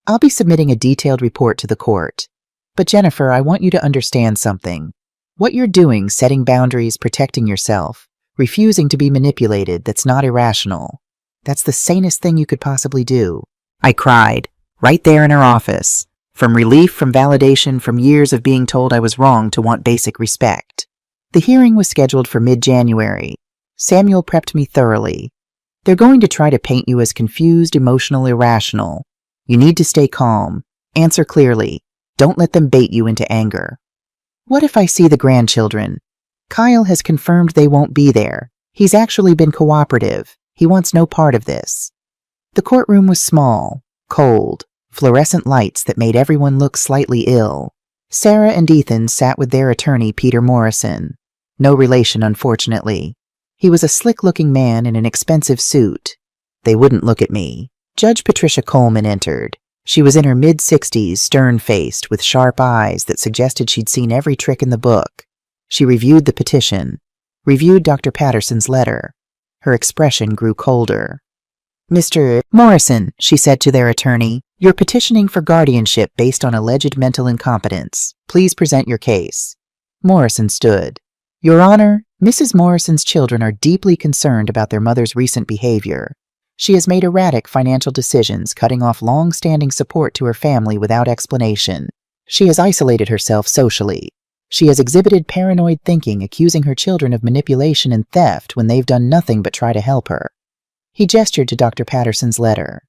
I'll be submitting a detailed report to the court. But Jennifer, I want you to understand something. What you're doing, setting boundaries, protecting yourself, refusing to be manipulated, that's not irrational. That's the sanest thing you could possibly do. I cried, right there in her office. From relief, from validation, from years of being told I was wrong to want basic respect. The hearing was scheduled for mid-January. Samuel prepped me thoroughly. They're going to try to paint you as confused, emotional, irrational. You need to stay calm. Answer clearly. Don't let them bait you into anger. What if I see the grandchildren? Kyle has confirmed they won't be there. He's actually been cooperative. He wants no part of this. The courtroom was small, cold, fluorescent lights that made everyone look slightly ill. Sarah and Ethan sat with their attorney, Peter Morrison. No relation, unfortunately. He was a slick-looking man in an expensive suit. They wouldn't look at me. Judge Patricia Coleman entered. She was in her mid-60s, stern-faced, with sharp eyes that suggested she'd seen every trick in the book. She reviewed the petition, reviewed Dr. Patterson's letter. Her expression grew colder. Mr. Morrison, she said to their attorney, you're petitioning for guardianship based on alleged mental incompetence. Please present your case. Morrison stood. Your Honor, Mrs. Morrison's children are deeply concerned about their mother's recent behavior. She has made erratic financial decisions, cutting off long-standing support to her family without explanation. She has isolated herself socially. She has exhibited paranoid thinking, accusing her children of manipulation and theft when they've done nothing but try to help her. He gestured to Dr. Patterson's letter.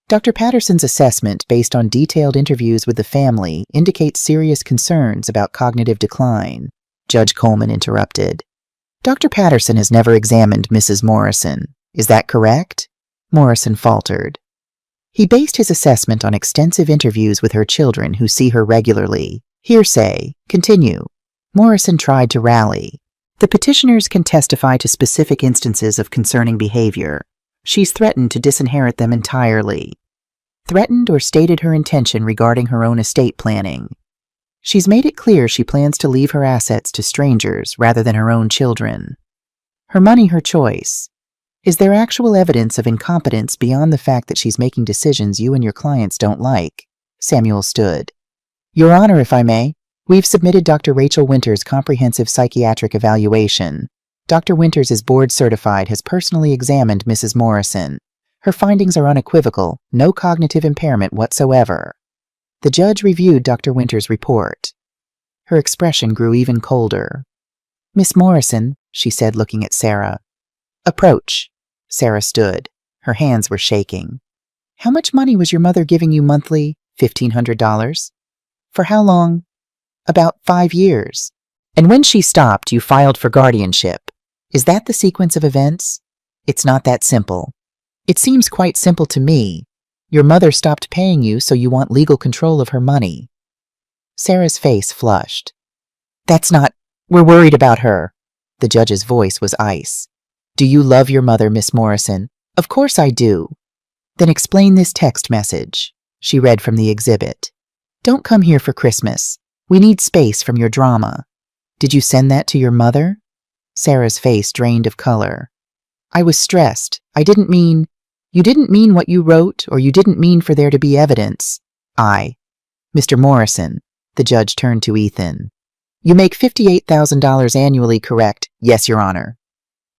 Dr. Patterson's assessment, based on detailed interviews with the family, indicates serious concerns about cognitive decline. Judge Coleman interrupted. Dr. Patterson has never examined Mrs. Morrison. Is that correct? Morrison faltered. He based his assessment on extensive interviews with her children who see her regularly. Hearsay. Continue. Morrison tried to rally. The petitioners can testify to specific instances of concerning behavior. She's threatened to disinherit them entirely. Threatened or stated her intention regarding her own estate planning. She's made it clear she plans to leave her assets to strangers rather than her own children. Her money, her choice. Is there actual evidence of incompetence beyond the fact that she's making decisions you and your clients don't like? Samuel stood. Your Honor, if I may, we've submitted Dr. Rachel Winters' comprehensive psychiatric evaluation. Dr. Winters is board certified, has personally examined Mrs. Morrison. Her findings are unequivocal, no cognitive impairment whatsoever. The judge reviewed Dr. Winters' report. Her expression grew even colder. Miss Morrison, she said, looking at Sarah. Approach. Sarah stood. Her hands were shaking. How much money was your mother giving you monthly? $1,500. For how long? About 5 years. And when she stopped, you filed for guardianship. Is that the sequence of events? It's not that simple. It seems quite simple to me. Your mother stopped paying you, so you want legal control of her money. Sarah's face flushed. That's not... We're worried about her. The judge's voice was ice. Do you love your mother, Miss Morrison? Of course I do. Then explain this text message. She read from the exhibit. Don't come here for Christmas. We need space from your drama. Did you send that to your mother? Sarah's face drained of color. I was stressed. I didn't mean... You didn't mean what you wrote, or you didn't mean for there to be evidence. Mr. Morrison, the judge turned to Ethan. You make $58,000 annually, correct? Yes, Your Honor.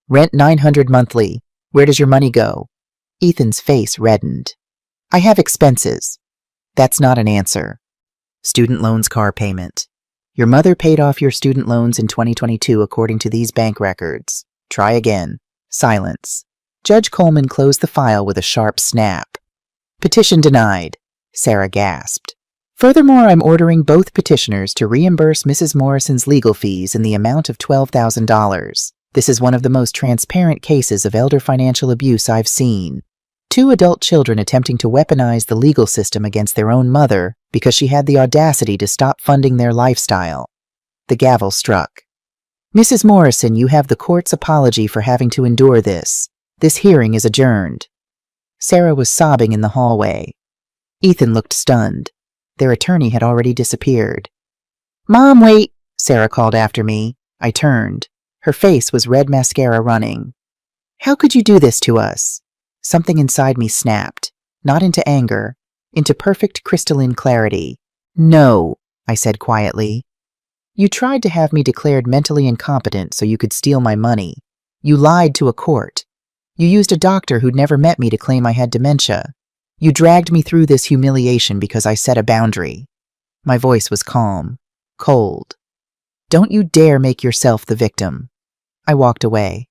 Rent $900 monthly. Where does your money go? Ethan's face reddened. I have expenses. That's not an answer. Student loans, car payment. Your mother paid off your student loans in 2022 according to these bank records. Try again. Silence. Judge Coleman closed the file with a sharp snap. Petition denied, Sarah gasped. Furthermore, I'm ordering both petitioners to reimburse Mrs. Morrison's legal fees in the amount of $12,000. This is one of the most transparent cases of elder financial abuse I've seen. 2 adult children attempting to weaponize the legal system against their own mother because she had the audacity to stop funding their lifestyle. The gavel struck. Mrs. Morrison, you have the court's apology for having to endure this. This hearing is adjourned. Sarah was sobbing in the hallway. Ethan looked stunned. Their attorney had already disappeared. Mom, wait, Sarah called after me. I turned. Her face was red mascara running. How could you do this to us? Something inside me snapped, not into anger, into perfect crystalline clarity. No, I said quietly. You tried to have me declared mentally incompetent so you could steal my money. You lied to a court. You used a doctor who'd never met me to claim I had dementia. You dragged me through this humiliation because I set a boundary. My voice was calm, cold. Don't you dare make yourself the victim. I walked away.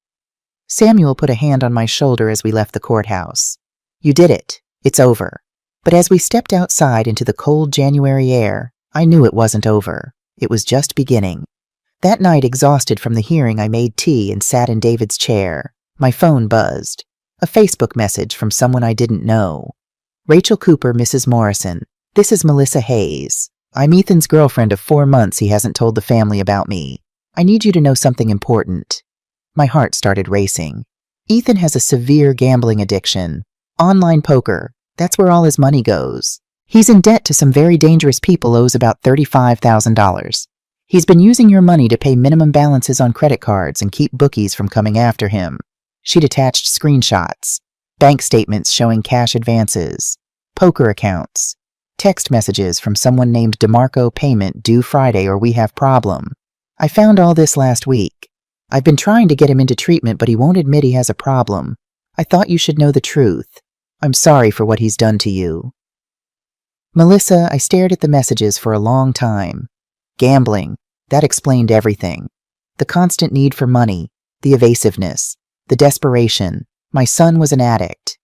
Samuel put a hand on my shoulder as we left the courthouse. You did it. It's over. But as we stepped outside into the cold January air, I knew it wasn't over. It was just beginning. That night, exhausted from the hearing, I made tea and sat in David's chair. My phone buzzed. A Facebook message from someone I didn't know. Rachel Cooper, Mrs. Morrison. This is Melissa Hayes. I'm Ethan's girlfriend of 4 months. He hasn't told the family about me. I need you to know something important. My heart started racing. Ethan has a severe gambling addiction. Online poker. That's where all his money goes. He's in debt to some very dangerous people, owes about $35,000. He's been using your money to pay minimum balances on credit cards and keep bookies from coming after him. She'd attached screenshots. Bank statements showing cash advances, poker accounts, text messages from someone named DeMarco, payment due Friday or we have problem. I found all this last week. I've been trying to get him into treatment, but he won't admit he has a problem. I thought you should know the truth. I'm sorry for what he's done to you. Melissa, I stared at the messages for a long time. Gambling, that explained everything. The constant need for money, the evasiveness, the desperation. My son was an addict.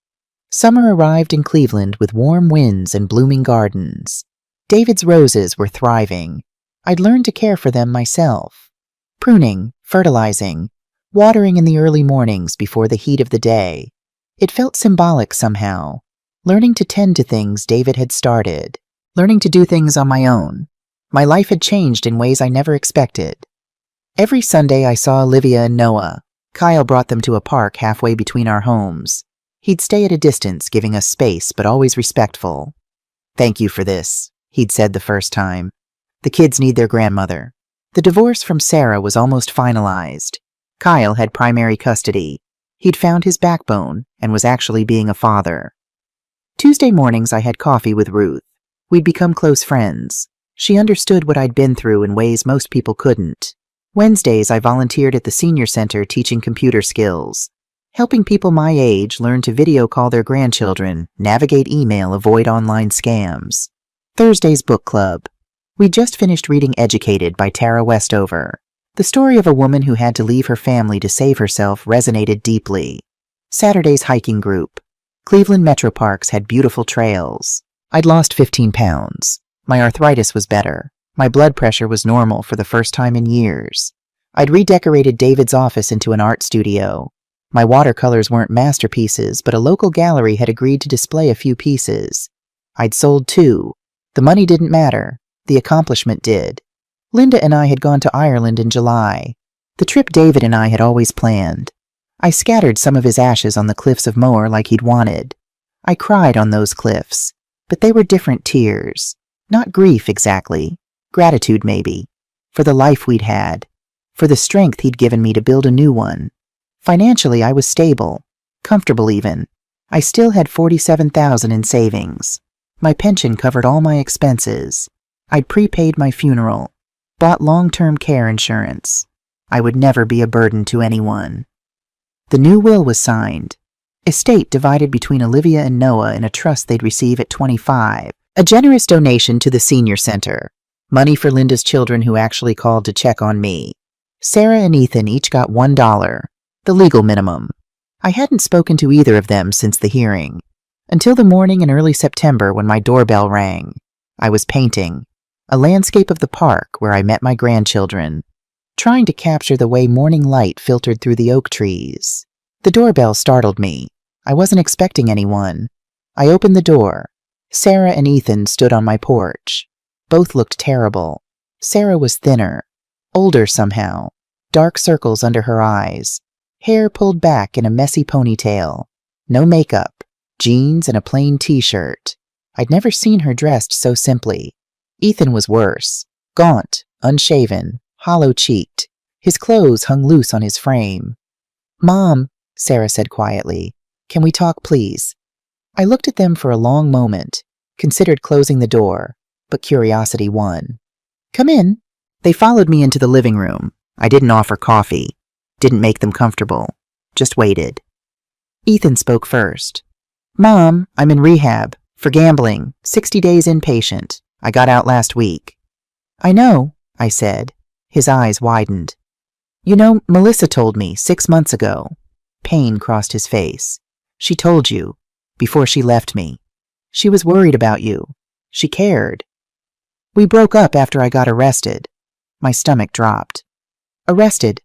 Summer arrived in Cleveland with warm winds and blooming gardens. David's roses were thriving. I'd learned to care for them myself. Pruning, fertilizing, watering in the early mornings before the heat of the day. It felt symbolic somehow. Learning to tend to things David had started. Learning to do things on my own. My life had changed in ways I never expected. Every Sunday I saw Olivia and Noah. Kyle brought them to a park halfway between our homes. He'd stay at a distance, giving us space, but always respectful. Thank you for this, he'd said the first time. The kids need their grandmother. The divorce from Sarah was almost finalized. Kyle had primary custody. He'd found his backbone and was actually being a father. Tuesday mornings I had coffee with Ruth. We'd become close friends. She understood what I'd been through in ways most people couldn't. Wednesdays, I volunteered at the senior center teaching computer skills, helping people my age learn to video call their grandchildren, navigate email, avoid online scams. Thursdays, book club. We just finished reading Educated by Tara Westover. The story of a woman who had to leave her family to save herself resonated deeply. Saturdays, hiking group. Cleveland Metro Parks had beautiful trails. I'd lost 15 pounds. My arthritis was better. My blood pressure was normal for the first time in years. I'd redecorated David's office into an art studio. My watercolors weren't masterpieces, but a local gallery had agreed to display a few pieces. I'd sold 2. The money didn't matter. The accomplishment did. Linda and I had gone to Ireland in July. The trip David and I had always planned. I scattered some of his ashes on the cliffs of Moher like he'd wanted. I cried on those cliffs, but they were different tears. Not grief exactly. Gratitude, maybe, for the life we'd had, for the strength he'd given me to build a new one. Financially, I was stable, comfortable even. I still had $47,000 in savings. My pension covered all my expenses. I'd prepaid my funeral, bought long-term care insurance. I would never be a burden to anyone. The new will was signed. Estate divided between Olivia and Noah in a trust they'd receive at 25, A generous donation to the senior center. Money for Linda's children who actually called to check on me. Sarah and Ethan each got $1, the legal minimum. I hadn't spoken to either of them since the hearing, until the morning in early September when my doorbell rang. I was painting a landscape of the park where I met my grandchildren, trying to capture the way morning light filtered through the oak trees. The doorbell startled me. I wasn't expecting anyone. I opened the door. Sarah and Ethan stood on my porch. Both looked terrible. Sarah was thinner, older somehow, dark circles under her eyes, hair pulled back in a messy ponytail, no makeup, jeans and a plain t-shirt. I'd never seen her dressed so simply. Ethan was worse, gaunt, unshaven, hollow-cheeked. His clothes hung loose on his frame. "Mom," Sarah said quietly, "can we talk, please?" I looked at them for a long moment, considered closing the door, but curiosity won. "Come in." They followed me into the living room. I didn't offer coffee, didn't make them comfortable, just waited. Ethan spoke first. "Mom, I'm in rehab, for gambling, 60 days inpatient. I got out last week." "I know," I said. His eyes widened. "You know, Melissa told me 6 months ago." Pain crossed his face. "She told you, before she left me. She was worried about you. She cared." "We broke up after I got arrested." My stomach dropped. "Arrested?"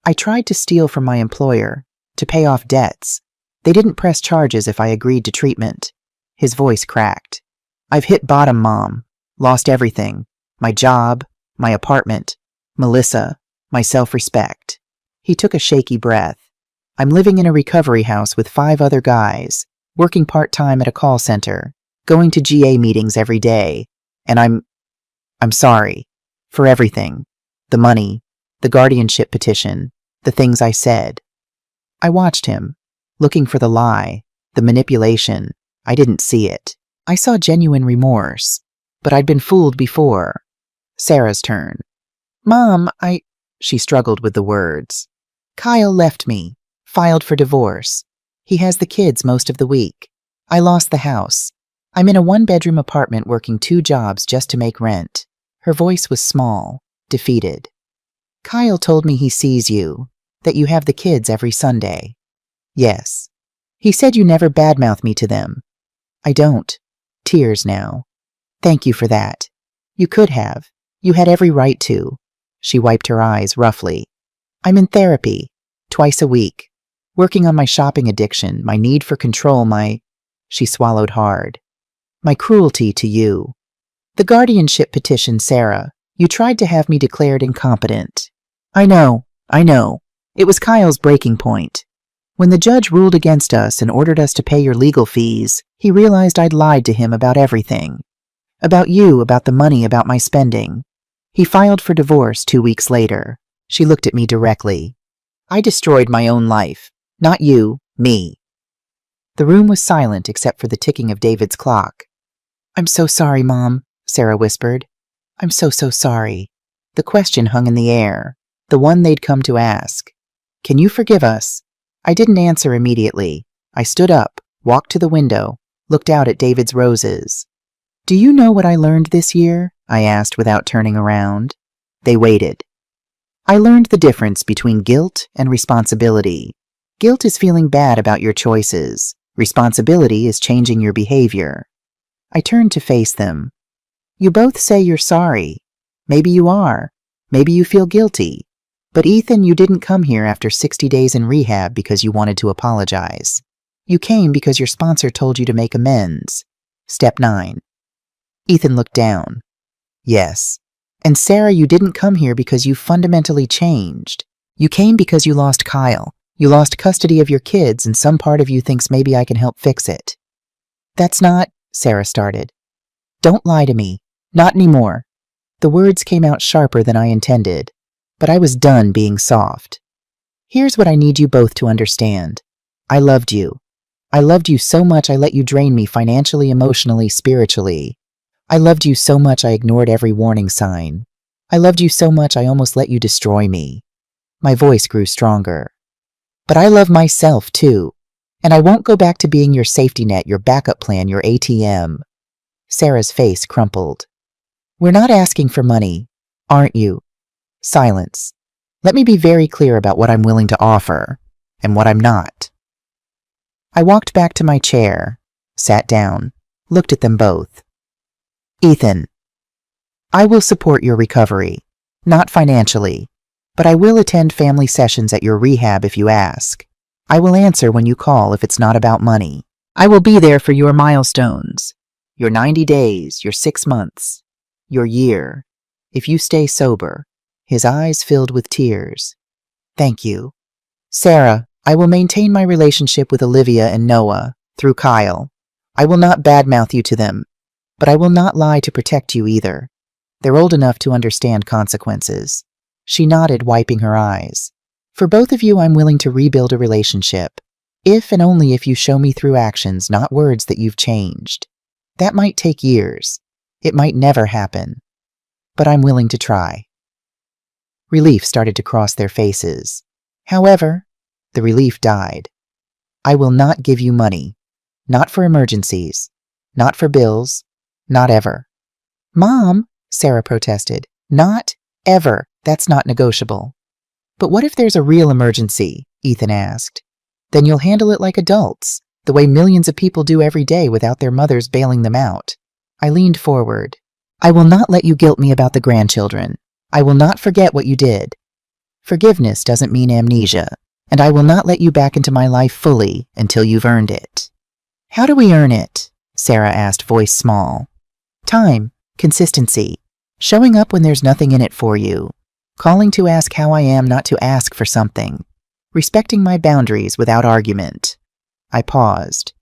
"I tried to steal from my employer, to pay off debts. They didn't press charges if I agreed to treatment." His voice cracked. "I've hit bottom, Mom. Lost everything. My job, my apartment, Melissa, my self-respect." He took a shaky breath. "I'm living in a recovery house with 5 other guys, working part-time at a call center, going to GA meetings every day, and I'm sorry. For everything. The money, the guardianship petition, the things I said." I watched him, looking for the lie, the manipulation. I didn't see it. I saw genuine remorse, but I'd been fooled before. Sarah's turn. "Mom, She struggled with the words. "Kyle left me, filed for divorce. He has the kids most of the week. I lost the house. I'm in a 1-bedroom apartment working 2 jobs just to make rent." Her voice was small, defeated. "Kyle told me he sees you, that you have the kids every Sunday." "Yes." "He said you never badmouth me to them." "I don't." Tears now. "Thank you for that. You could have. You had every right to." She wiped her eyes roughly. "I'm in therapy, twice a week, working on my shopping addiction, my need for control, She swallowed hard. "My cruelty to you. The guardianship petition, Sarah. You tried to have me declared incompetent." I know. It was Kyle's breaking point. When the judge ruled against us and ordered us to pay your legal fees, he realized I'd lied to him about everything. About you, about the money, about my spending. He filed for divorce 2 weeks later. She looked at me directly. "I destroyed my own life. Not you, me." The room was silent except for the ticking of David's clock. "I'm so sorry, Mom," Sarah whispered. "I'm so sorry." The question hung in the air, the one they'd come to ask. "Can you forgive us?" I didn't answer immediately. I stood up, walked to the window, looked out at David's roses. "Do you know what I learned this year?" I asked without turning around. They waited. "I learned the difference between guilt and responsibility. Guilt is feeling bad about your choices. Responsibility is changing your behavior." I turned to face them. "You both say you're sorry. Maybe you are. Maybe you feel guilty. But Ethan, you didn't come here after 60 days in rehab because you wanted to apologize. You came because your sponsor told you to make amends. Step 9. Ethan looked down. "Yes. And Sarah, you didn't come here because you fundamentally changed. You came because you lost Kyle. You lost custody of your kids, and some part of you thinks maybe I can help fix it." "That's not," Sarah started. "Don't lie to me. Not anymore." The words came out sharper than I intended, but I was done being soft. "Here's what I need you both to understand. I loved you. I loved you so much I let you drain me financially, emotionally, spiritually. I loved you so much I ignored every warning sign. I loved you so much I almost let you destroy me." My voice grew stronger. "But I love myself too, and I won't go back to being your safety net, your backup plan, your ATM." Sarah's face crumpled. We're not asking for money, aren't you? Silence. Let me be very clear about what I'm willing to offer and what I'm not. I walked back to my chair, sat down, looked at them both. Ethan, I will support your recovery, not financially, but I will attend family sessions at your rehab if you ask. I will answer when you call if it's not about money. I will be there for your milestones, your 90 days, your 6 months, your year, if you stay sober. His eyes filled with tears. Thank you. Sarah, I will maintain my relationship with Olivia and Noah through Kyle. I will not badmouth you to them, but I will not lie to protect you either. They're old enough to understand consequences. She nodded, wiping her eyes. For both of you, I'm willing to rebuild a relationship, if and only if you show me through actions, not words, that you've changed. That might take years. It might never happen. But I'm willing to try. Relief started to cross their faces. However, the relief died. I will not give you money. Not for emergencies. Not for bills. Not ever. Mom, Sarah protested. Not ever. That's not negotiable. But what if there's a real emergency? Ethan asked. Then you'll handle it like adults, the way millions of people do every day without their mothers bailing them out. I leaned forward. I will not let you guilt me about the grandchildren. I will not forget what you did. Forgiveness doesn't mean amnesia, and I will not let you back into my life fully until you've earned it. How do we earn it? Sarah asked, voice small. Time, consistency, showing up when there's nothing in it for you, calling to ask how I am, not to ask for something, respecting my boundaries without argument. I paused.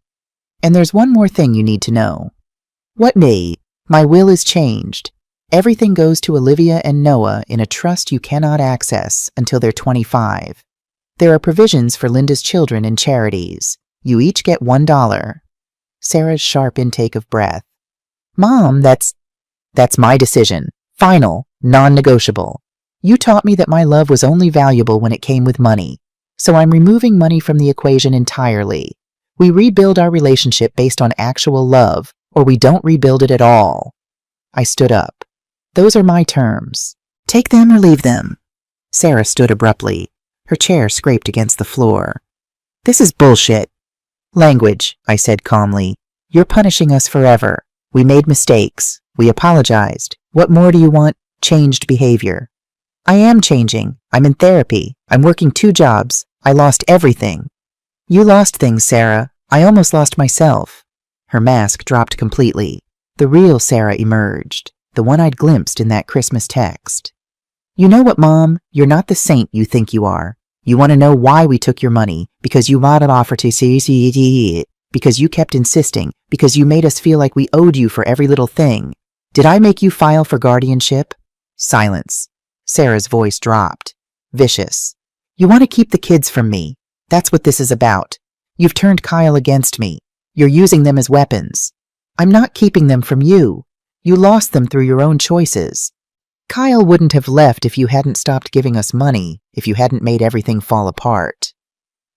And there's one more thing you need to know. What may? My will is changed. Everything goes to Olivia and Noah in a trust you cannot access until they're 25. There are provisions for Linda's children and charities. You each get $1. Sarah's sharp intake of breath. Mom, that's my decision. Final, non-negotiable. You taught me that my love was only valuable when it came with money. So I'm removing money from the equation entirely. We rebuild our relationship based on actual love, or we don't rebuild it at all. I stood up. Those are my terms. Take them or leave them. Sarah stood abruptly. Her chair scraped against the floor. This is bullshit. Language, I said calmly. You're punishing us forever. We made mistakes. We apologized. What more do you want? Changed behavior. I am changing. I'm in therapy. I'm working 2 jobs. I lost everything. You lost things, Sarah. I almost lost myself. Her mask dropped completely. The real Sarah emerged, the one I'd glimpsed in that Christmas text. You know what, Mom? You're not the saint you think you are. You want to know why we took your money, because you modeled offer to see, because you kept insisting, because you made us feel like we owed you for every little thing. Did I make you file for guardianship? Silence. Sarah's voice dropped. Vicious. You want to keep the kids from me. That's what this is about. You've turned Kyle against me. You're using them as weapons. I'm not keeping them from you. You lost them through your own choices. Kyle wouldn't have left if you hadn't stopped giving us money, if you hadn't made everything fall apart.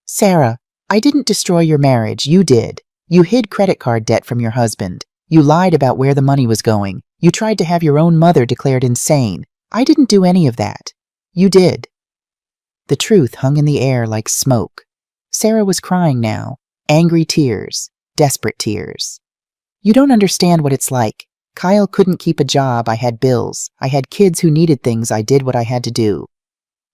Sarah, I didn't destroy your marriage. You did. You hid credit card debt from your husband. You lied about where the money was going. You tried to have your own mother declared insane. I didn't do any of that. You did. The truth hung in the air like smoke. Sarah was crying now, angry tears, desperate tears. You don't understand what it's like. Kyle couldn't keep a job. I had bills. I had kids who needed things. I did what I had to do.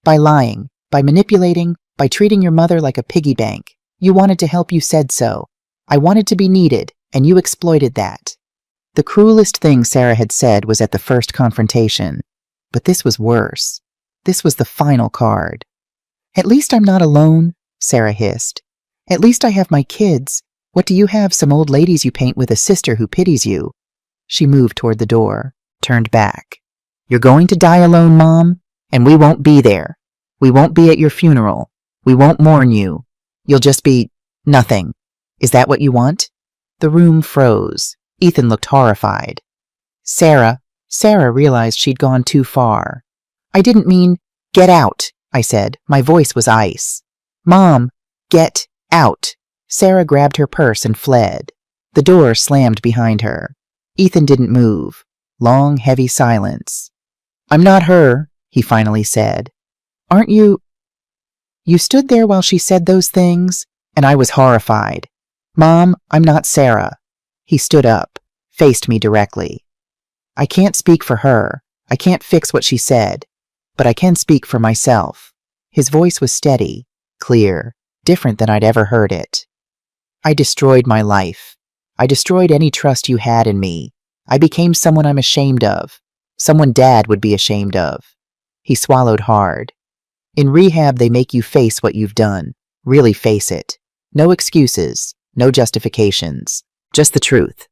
By lying, by manipulating, by treating your mother like a piggy bank. You wanted to help. You said so. I wanted to be needed, and you exploited that. The cruelest thing Sarah had said was at the first confrontation. But this was worse. This was the final card. At least I'm not alone, Sarah hissed. At least I have my kids. What do you have? Some old ladies you paint with, a sister who pities you. She moved toward the door, turned back. You're going to die alone, Mom, and we won't be there. We won't be at your funeral. We won't mourn you. You'll just be nothing. Is that what you want? The room froze. Ethan looked horrified. Sarah realized she'd gone too far. I didn't mean, get out, I said. My voice was ice. Mom, get out. Sarah grabbed her purse and fled. The door slammed behind her. Ethan didn't move. Long, heavy silence. "I'm not her," he finally said. "Aren't you—" You stood there while she said those things, and I was horrified. "Mom, I'm not Sarah." He stood up, faced me directly. "I can't speak for her. I can't fix what she said. But I can speak for myself." His voice was steady, clear, different than I'd ever heard it. "I destroyed my life. I destroyed any trust you had in me. I became someone I'm ashamed of. Someone Dad would be ashamed of." He swallowed hard. "In rehab, they make you face what you've done. Really face it. No excuses, no justifications. Just the truth."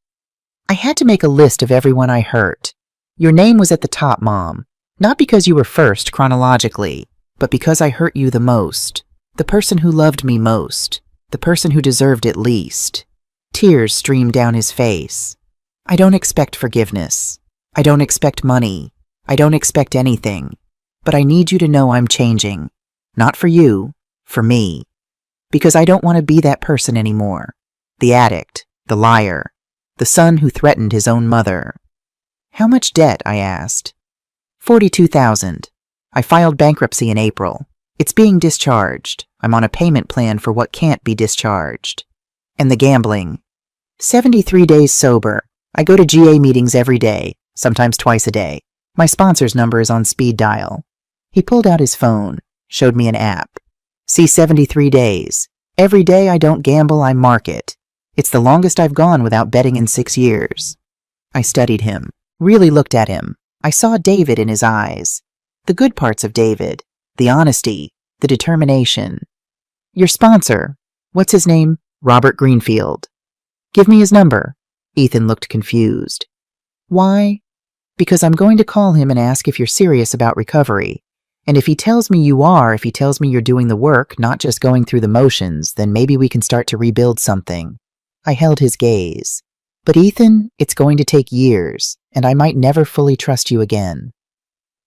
I had to make a list of everyone I hurt. Your name was at the top, Mom. Not because you were first chronologically, but because I hurt you the most. The person who loved me most. The person who deserved it least. Tears streamed down his face. "I don't expect forgiveness. I don't expect money. I don't expect anything. But I need you to know I'm changing. Not for you, for me. Because I don't want to be that person anymore. The addict, the liar, the son who threatened his own mother." "How much debt?" I asked. $42,000. I filed bankruptcy in April. It's being discharged. I'm on a payment plan for what can't be discharged. "And the gambling?" 73 days sober. I go to GA meetings every day, sometimes twice a day. My sponsor's number is on speed dial. He pulled out his phone, showed me an app. "See 73 days. Every day I don't gamble, I mark it. It's the longest I've gone without betting in 6 years." I studied him, really looked at him. I saw David in his eyes. The good parts of David, the honesty, the determination. "Your sponsor, what's his name?" "Robert Greenfield." "Give me his number." Ethan looked confused. "Why?" "Because I'm going to call him and ask if you're serious about recovery. And if he tells me you are, if he tells me you're doing the work, not just going through the motions, then maybe we can start to rebuild something." I held his gaze. "But Ethan, it's going to take years, and I might never fully trust you again."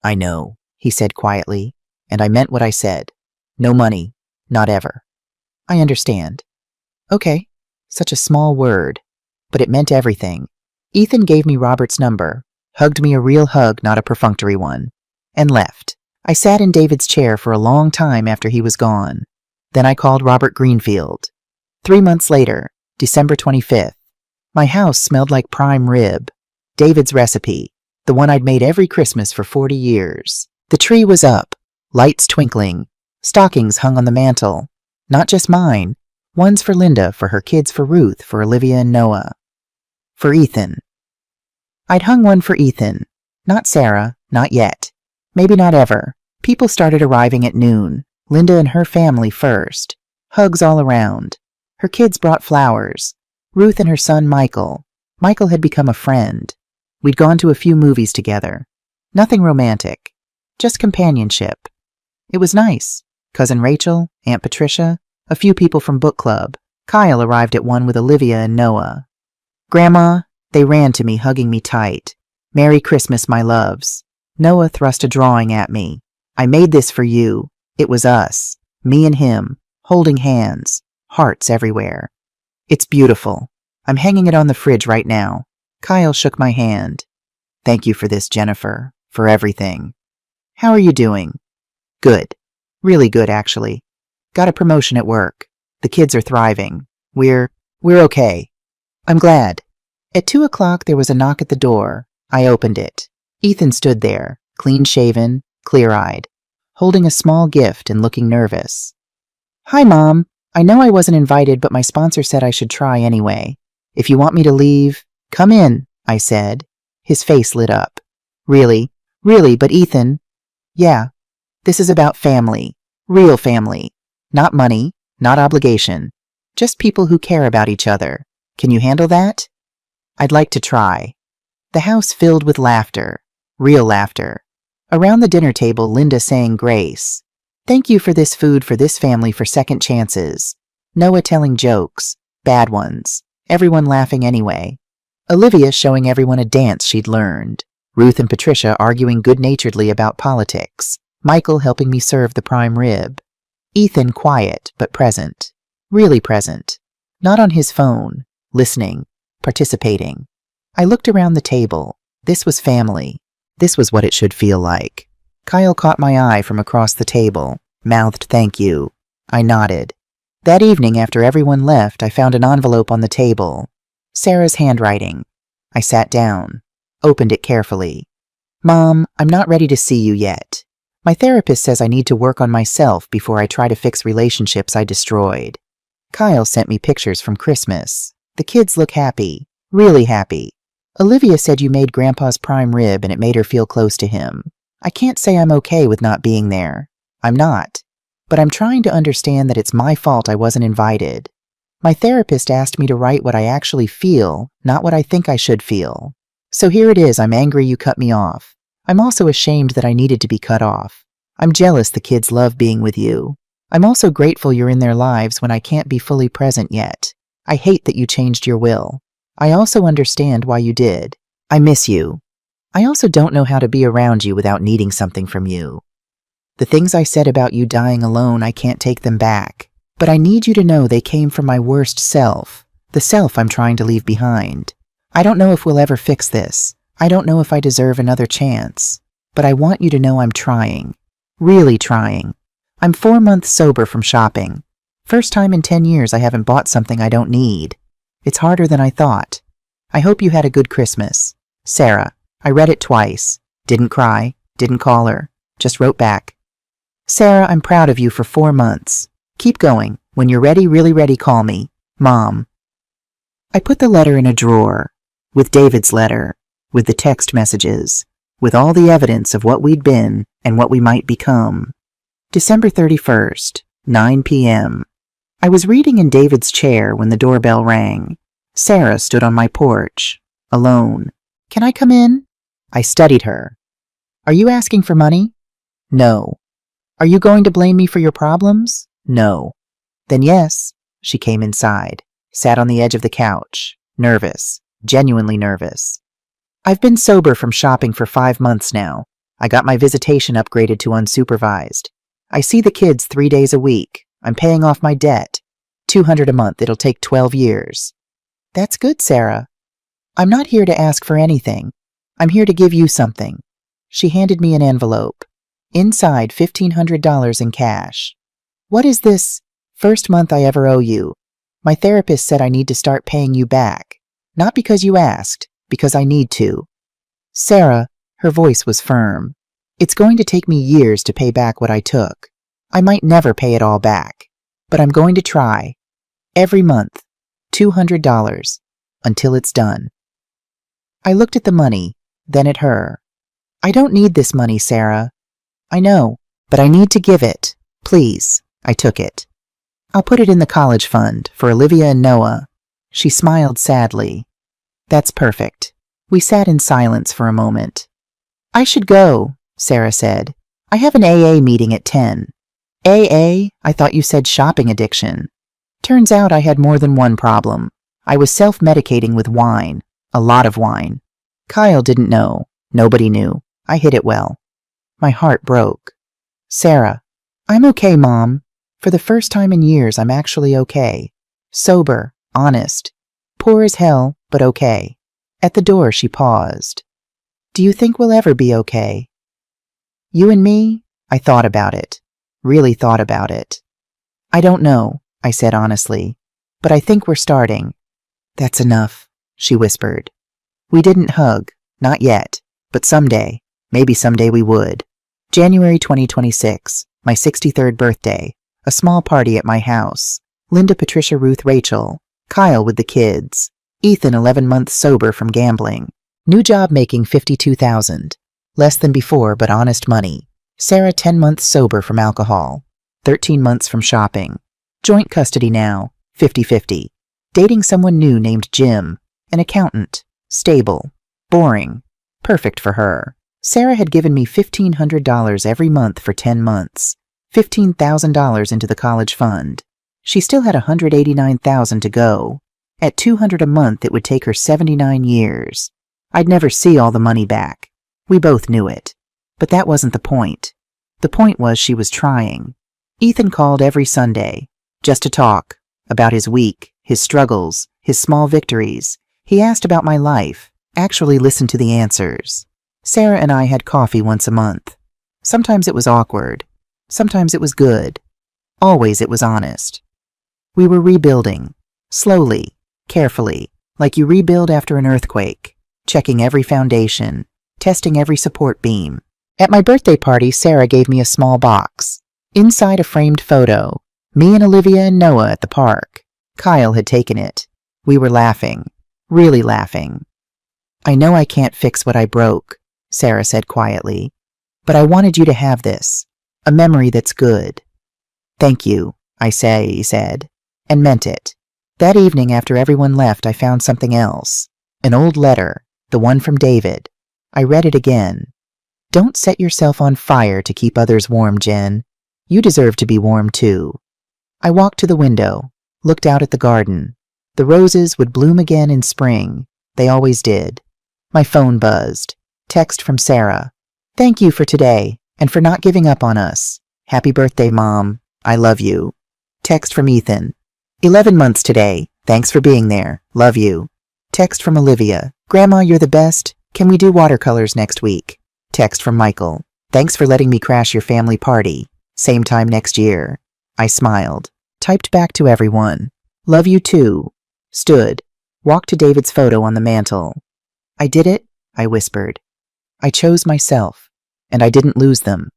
"I know," he said quietly, and I meant what I said. "No money, not ever." "I understand." Okay, such a small word, but it meant everything. Ethan gave me Robert's number, hugged me a real hug, not a perfunctory one, and left. I sat in David's chair for a long time after he was gone. Then I called Robert Greenfield. 3 months later, December 25th. My house smelled like prime rib. David's recipe, the one I'd made every Christmas for 40 years. The tree was up, lights twinkling, stockings hung on the mantel. Not just mine, one's for Linda, for her kids, for Ruth, for Olivia and Noah. For Ethan. I'd hung one for Ethan. Not Sarah, not yet. Maybe not ever. People started arriving at noon. Linda and her family first. Hugs all around. Her kids brought flowers. Ruth and her son Michael. Michael had become a friend. We'd gone to a few movies together. Nothing romantic. Just companionship. It was nice. Cousin Rachel, Aunt Patricia, a few people from book club. Kyle arrived at one with Olivia and Noah. "Grandma," they ran to me, hugging me tight. "Merry Christmas, my loves." Noah thrust a drawing at me. "I made this for you. It was us. Me and him, holding hands, hearts everywhere. It's beautiful. I'm hanging it on the fridge right now." Kyle shook my hand. "Thank you for this, Jennifer, for everything." "How are you doing?" "Good. Really good, actually. Got a promotion at work. The kids are thriving. We're okay." "I'm glad." At 2 o'clock, there was a knock at the door. I opened it. Ethan stood there, clean-shaven, clear-eyed, holding a small gift and looking nervous. "Hi, Mom. I know I wasn't invited, but my sponsor said I should try anyway. If you want me to leave, come in," I said. His face lit up. Really, but Ethan..." "Yeah, this is about family. Real family. Not money, not obligation. Just people who care about each other. Can you handle that?" "I'd like to try." The house filled with laughter. Real laughter. Around the dinner table, Linda saying grace. "Thank you for this food, for this family, for second chances." Noah telling jokes. Bad ones. Everyone laughing anyway. Olivia showing everyone a dance she'd learned. Ruth and Patricia arguing good-naturedly about politics. Michael helping me serve the prime rib. Ethan quiet, but present. Really present. Not on his phone. Listening. Participating. I looked around the table. This was family. This was what it should feel like. Kyle caught my eye from across the table, mouthed thank you. I nodded. That evening, after everyone left, I found an envelope on the table. Sarah's handwriting. I sat down, opened it carefully. Mom, I'm not ready to see you yet. My therapist says I need to work on myself before I try to fix relationships I destroyed. Kyle sent me pictures from Christmas. The kids look happy, really happy. Olivia said you made Grandpa's prime rib and it made her feel close to him. I can't say I'm okay with not being there. I'm not. But I'm trying to understand that it's my fault I wasn't invited. My therapist asked me to write what I actually feel, not what I think I should feel. So here it is, I'm angry you cut me off. I'm also ashamed that I needed to be cut off. I'm jealous the kids love being with you. I'm also grateful you're in their lives when I can't be fully present yet. I hate that you changed your will. I also understand why you did. I miss you. I also don't know how to be around you without needing something from you. The things I said about you dying alone, I can't take them back. But I need you to know they came from my worst self, the self I'm trying to leave behind. I don't know if we'll ever fix this. I don't know if I deserve another chance. But I want you to know I'm trying. Really trying. I'm 4 months sober from shopping. First time in 10 years I haven't bought something I don't need. It's harder than I thought. I hope you had a good Christmas. Sarah. I read it twice. Didn't cry. Didn't call her. Just wrote back. Sarah, I'm proud of you for 4 months. Keep going. When you're ready, really ready, call me. Mom. I put the letter in a drawer. With David's letter. With the text messages. With all the evidence of what we'd been and what we might become. December 31st, 9 p.m. I was reading in David's chair when the doorbell rang. Sarah stood on my porch. Alone. Can I come in? I studied her. Are you asking for money? No. Are you going to blame me for your problems? No. Then yes. She came inside, sat on the edge of the couch, nervous, genuinely nervous. I've been sober from shopping for 5 months now. I got my visitation upgraded to unsupervised. I see the kids 3 days a week. I'm paying off my debt. $200 a month. It'll take 12 years. That's good, Sarah. I'm not here to ask for anything. I'm here to give you something. She handed me an envelope. Inside, $1,500 in cash. What is this? First month I ever owe you. My therapist said I need to start paying you back. Not because you asked, because I need to. Sarah, her voice was firm. It's going to take me years to pay back what I took. I might never pay it all back, but I'm going to try. Every month, $200, until it's done. I looked at the money, then at her. I don't need this money, Sarah. I know, but I need to give it. Please. I took it. I'll put it in the college fund for Olivia and Noah. She smiled sadly. That's perfect. We sat in silence for a moment. I should go, Sarah said. I have an AA meeting at 10. AA? I thought you said shopping addiction. Turns out I had more than one problem. I was self-medicating with wine. A lot of wine. Kyle didn't know. Nobody knew. I hid it well. My heart broke. Sarah. I'm okay, Mom. For the first time in years, I'm actually okay. Sober. Honest. Poor as hell, but okay. At the door, she paused. Do you think we'll ever be okay? You and me? I thought about it. Really thought about it. I don't know, I said honestly. But I think we're starting. That's enough, she whispered. We didn't hug. Not yet. But someday. Maybe someday we would. January 2026. My 63rd birthday. A small party at my house. Linda, Patricia, Ruth, Rachel. Kyle with the kids. Ethan 11 months sober from gambling. New job making $52,000. Less than before, but honest money. Sarah 10 months sober from alcohol. 13 months from shopping. Joint custody now, 50-50. Dating someone new named Jim. An accountant. Stable. Boring. Perfect for her. Sarah had given me $1,500 every month for 10 months. $15,000 into the college fund. She still had $189,000 to go. At $200 a month, it would take her 79 years. I'd never see all the money back. We both knew it. But that wasn't the point. The point was she was trying. Ethan called every Sunday, just to talk, about his week, his struggles, his small victories. He asked about my life. Actually listen to the answers. Sarah and I had coffee once a month. Sometimes it was awkward. Sometimes it was good. Always it was honest. We were rebuilding. Slowly, carefully, like you rebuild after an earthquake. Checking every foundation. Testing every support beam. At my birthday party, Sarah gave me a small box. Inside a framed photo. Me and Olivia and Noah at the park. Kyle had taken it. We were laughing. Really laughing. I know I can't fix what I broke, Sarah said quietly. But I wanted you to have this. A memory that's good. Thank you, I said, and meant it. That evening after everyone left, I found something else. An old letter, the one from David. I read it again. Don't set yourself on fire to keep others warm, Jen. You deserve to be warm too. I walked to the window, looked out at the garden. The roses would bloom again in spring. They always did. My phone buzzed. Text from Sarah. Thank you for today, and for not giving up on us. Happy birthday, Mom. I love you. Text from Ethan. 11 months today. Thanks for being there. Love you. Text from Olivia. Grandma, you're the best. Can we do watercolors next week? Text from Michael. Thanks for letting me crash your family party. Same time next year. I smiled. Typed back to everyone. Love you too. Stood. Walked to David's photo on the mantle. I did it, I whispered. I chose myself, and I didn't lose them.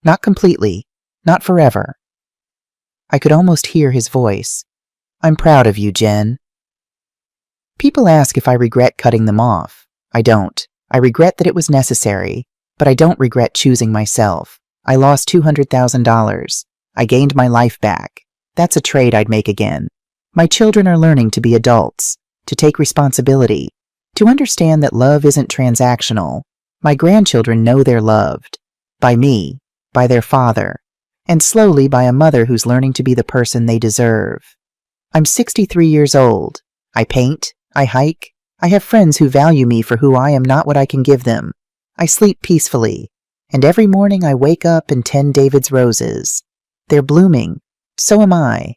Not completely. Not forever. I could almost hear his voice. I'm proud of you, Jen. People ask if I regret cutting them off. I don't. I regret that it was necessary, but I don't regret choosing myself. I lost $200,000. I gained my life back. That's a trade I'd make again. My children are learning to be adults, to take responsibility, to understand that love isn't transactional. My grandchildren know they're loved. By me, by their father, and slowly by a mother who's learning to be the person they deserve. I'm 63 years old. I paint, I hike, I have friends who value me for who I am, not what I can give them. I sleep peacefully, and every morning I wake up and tend David's roses. They're blooming. So am I.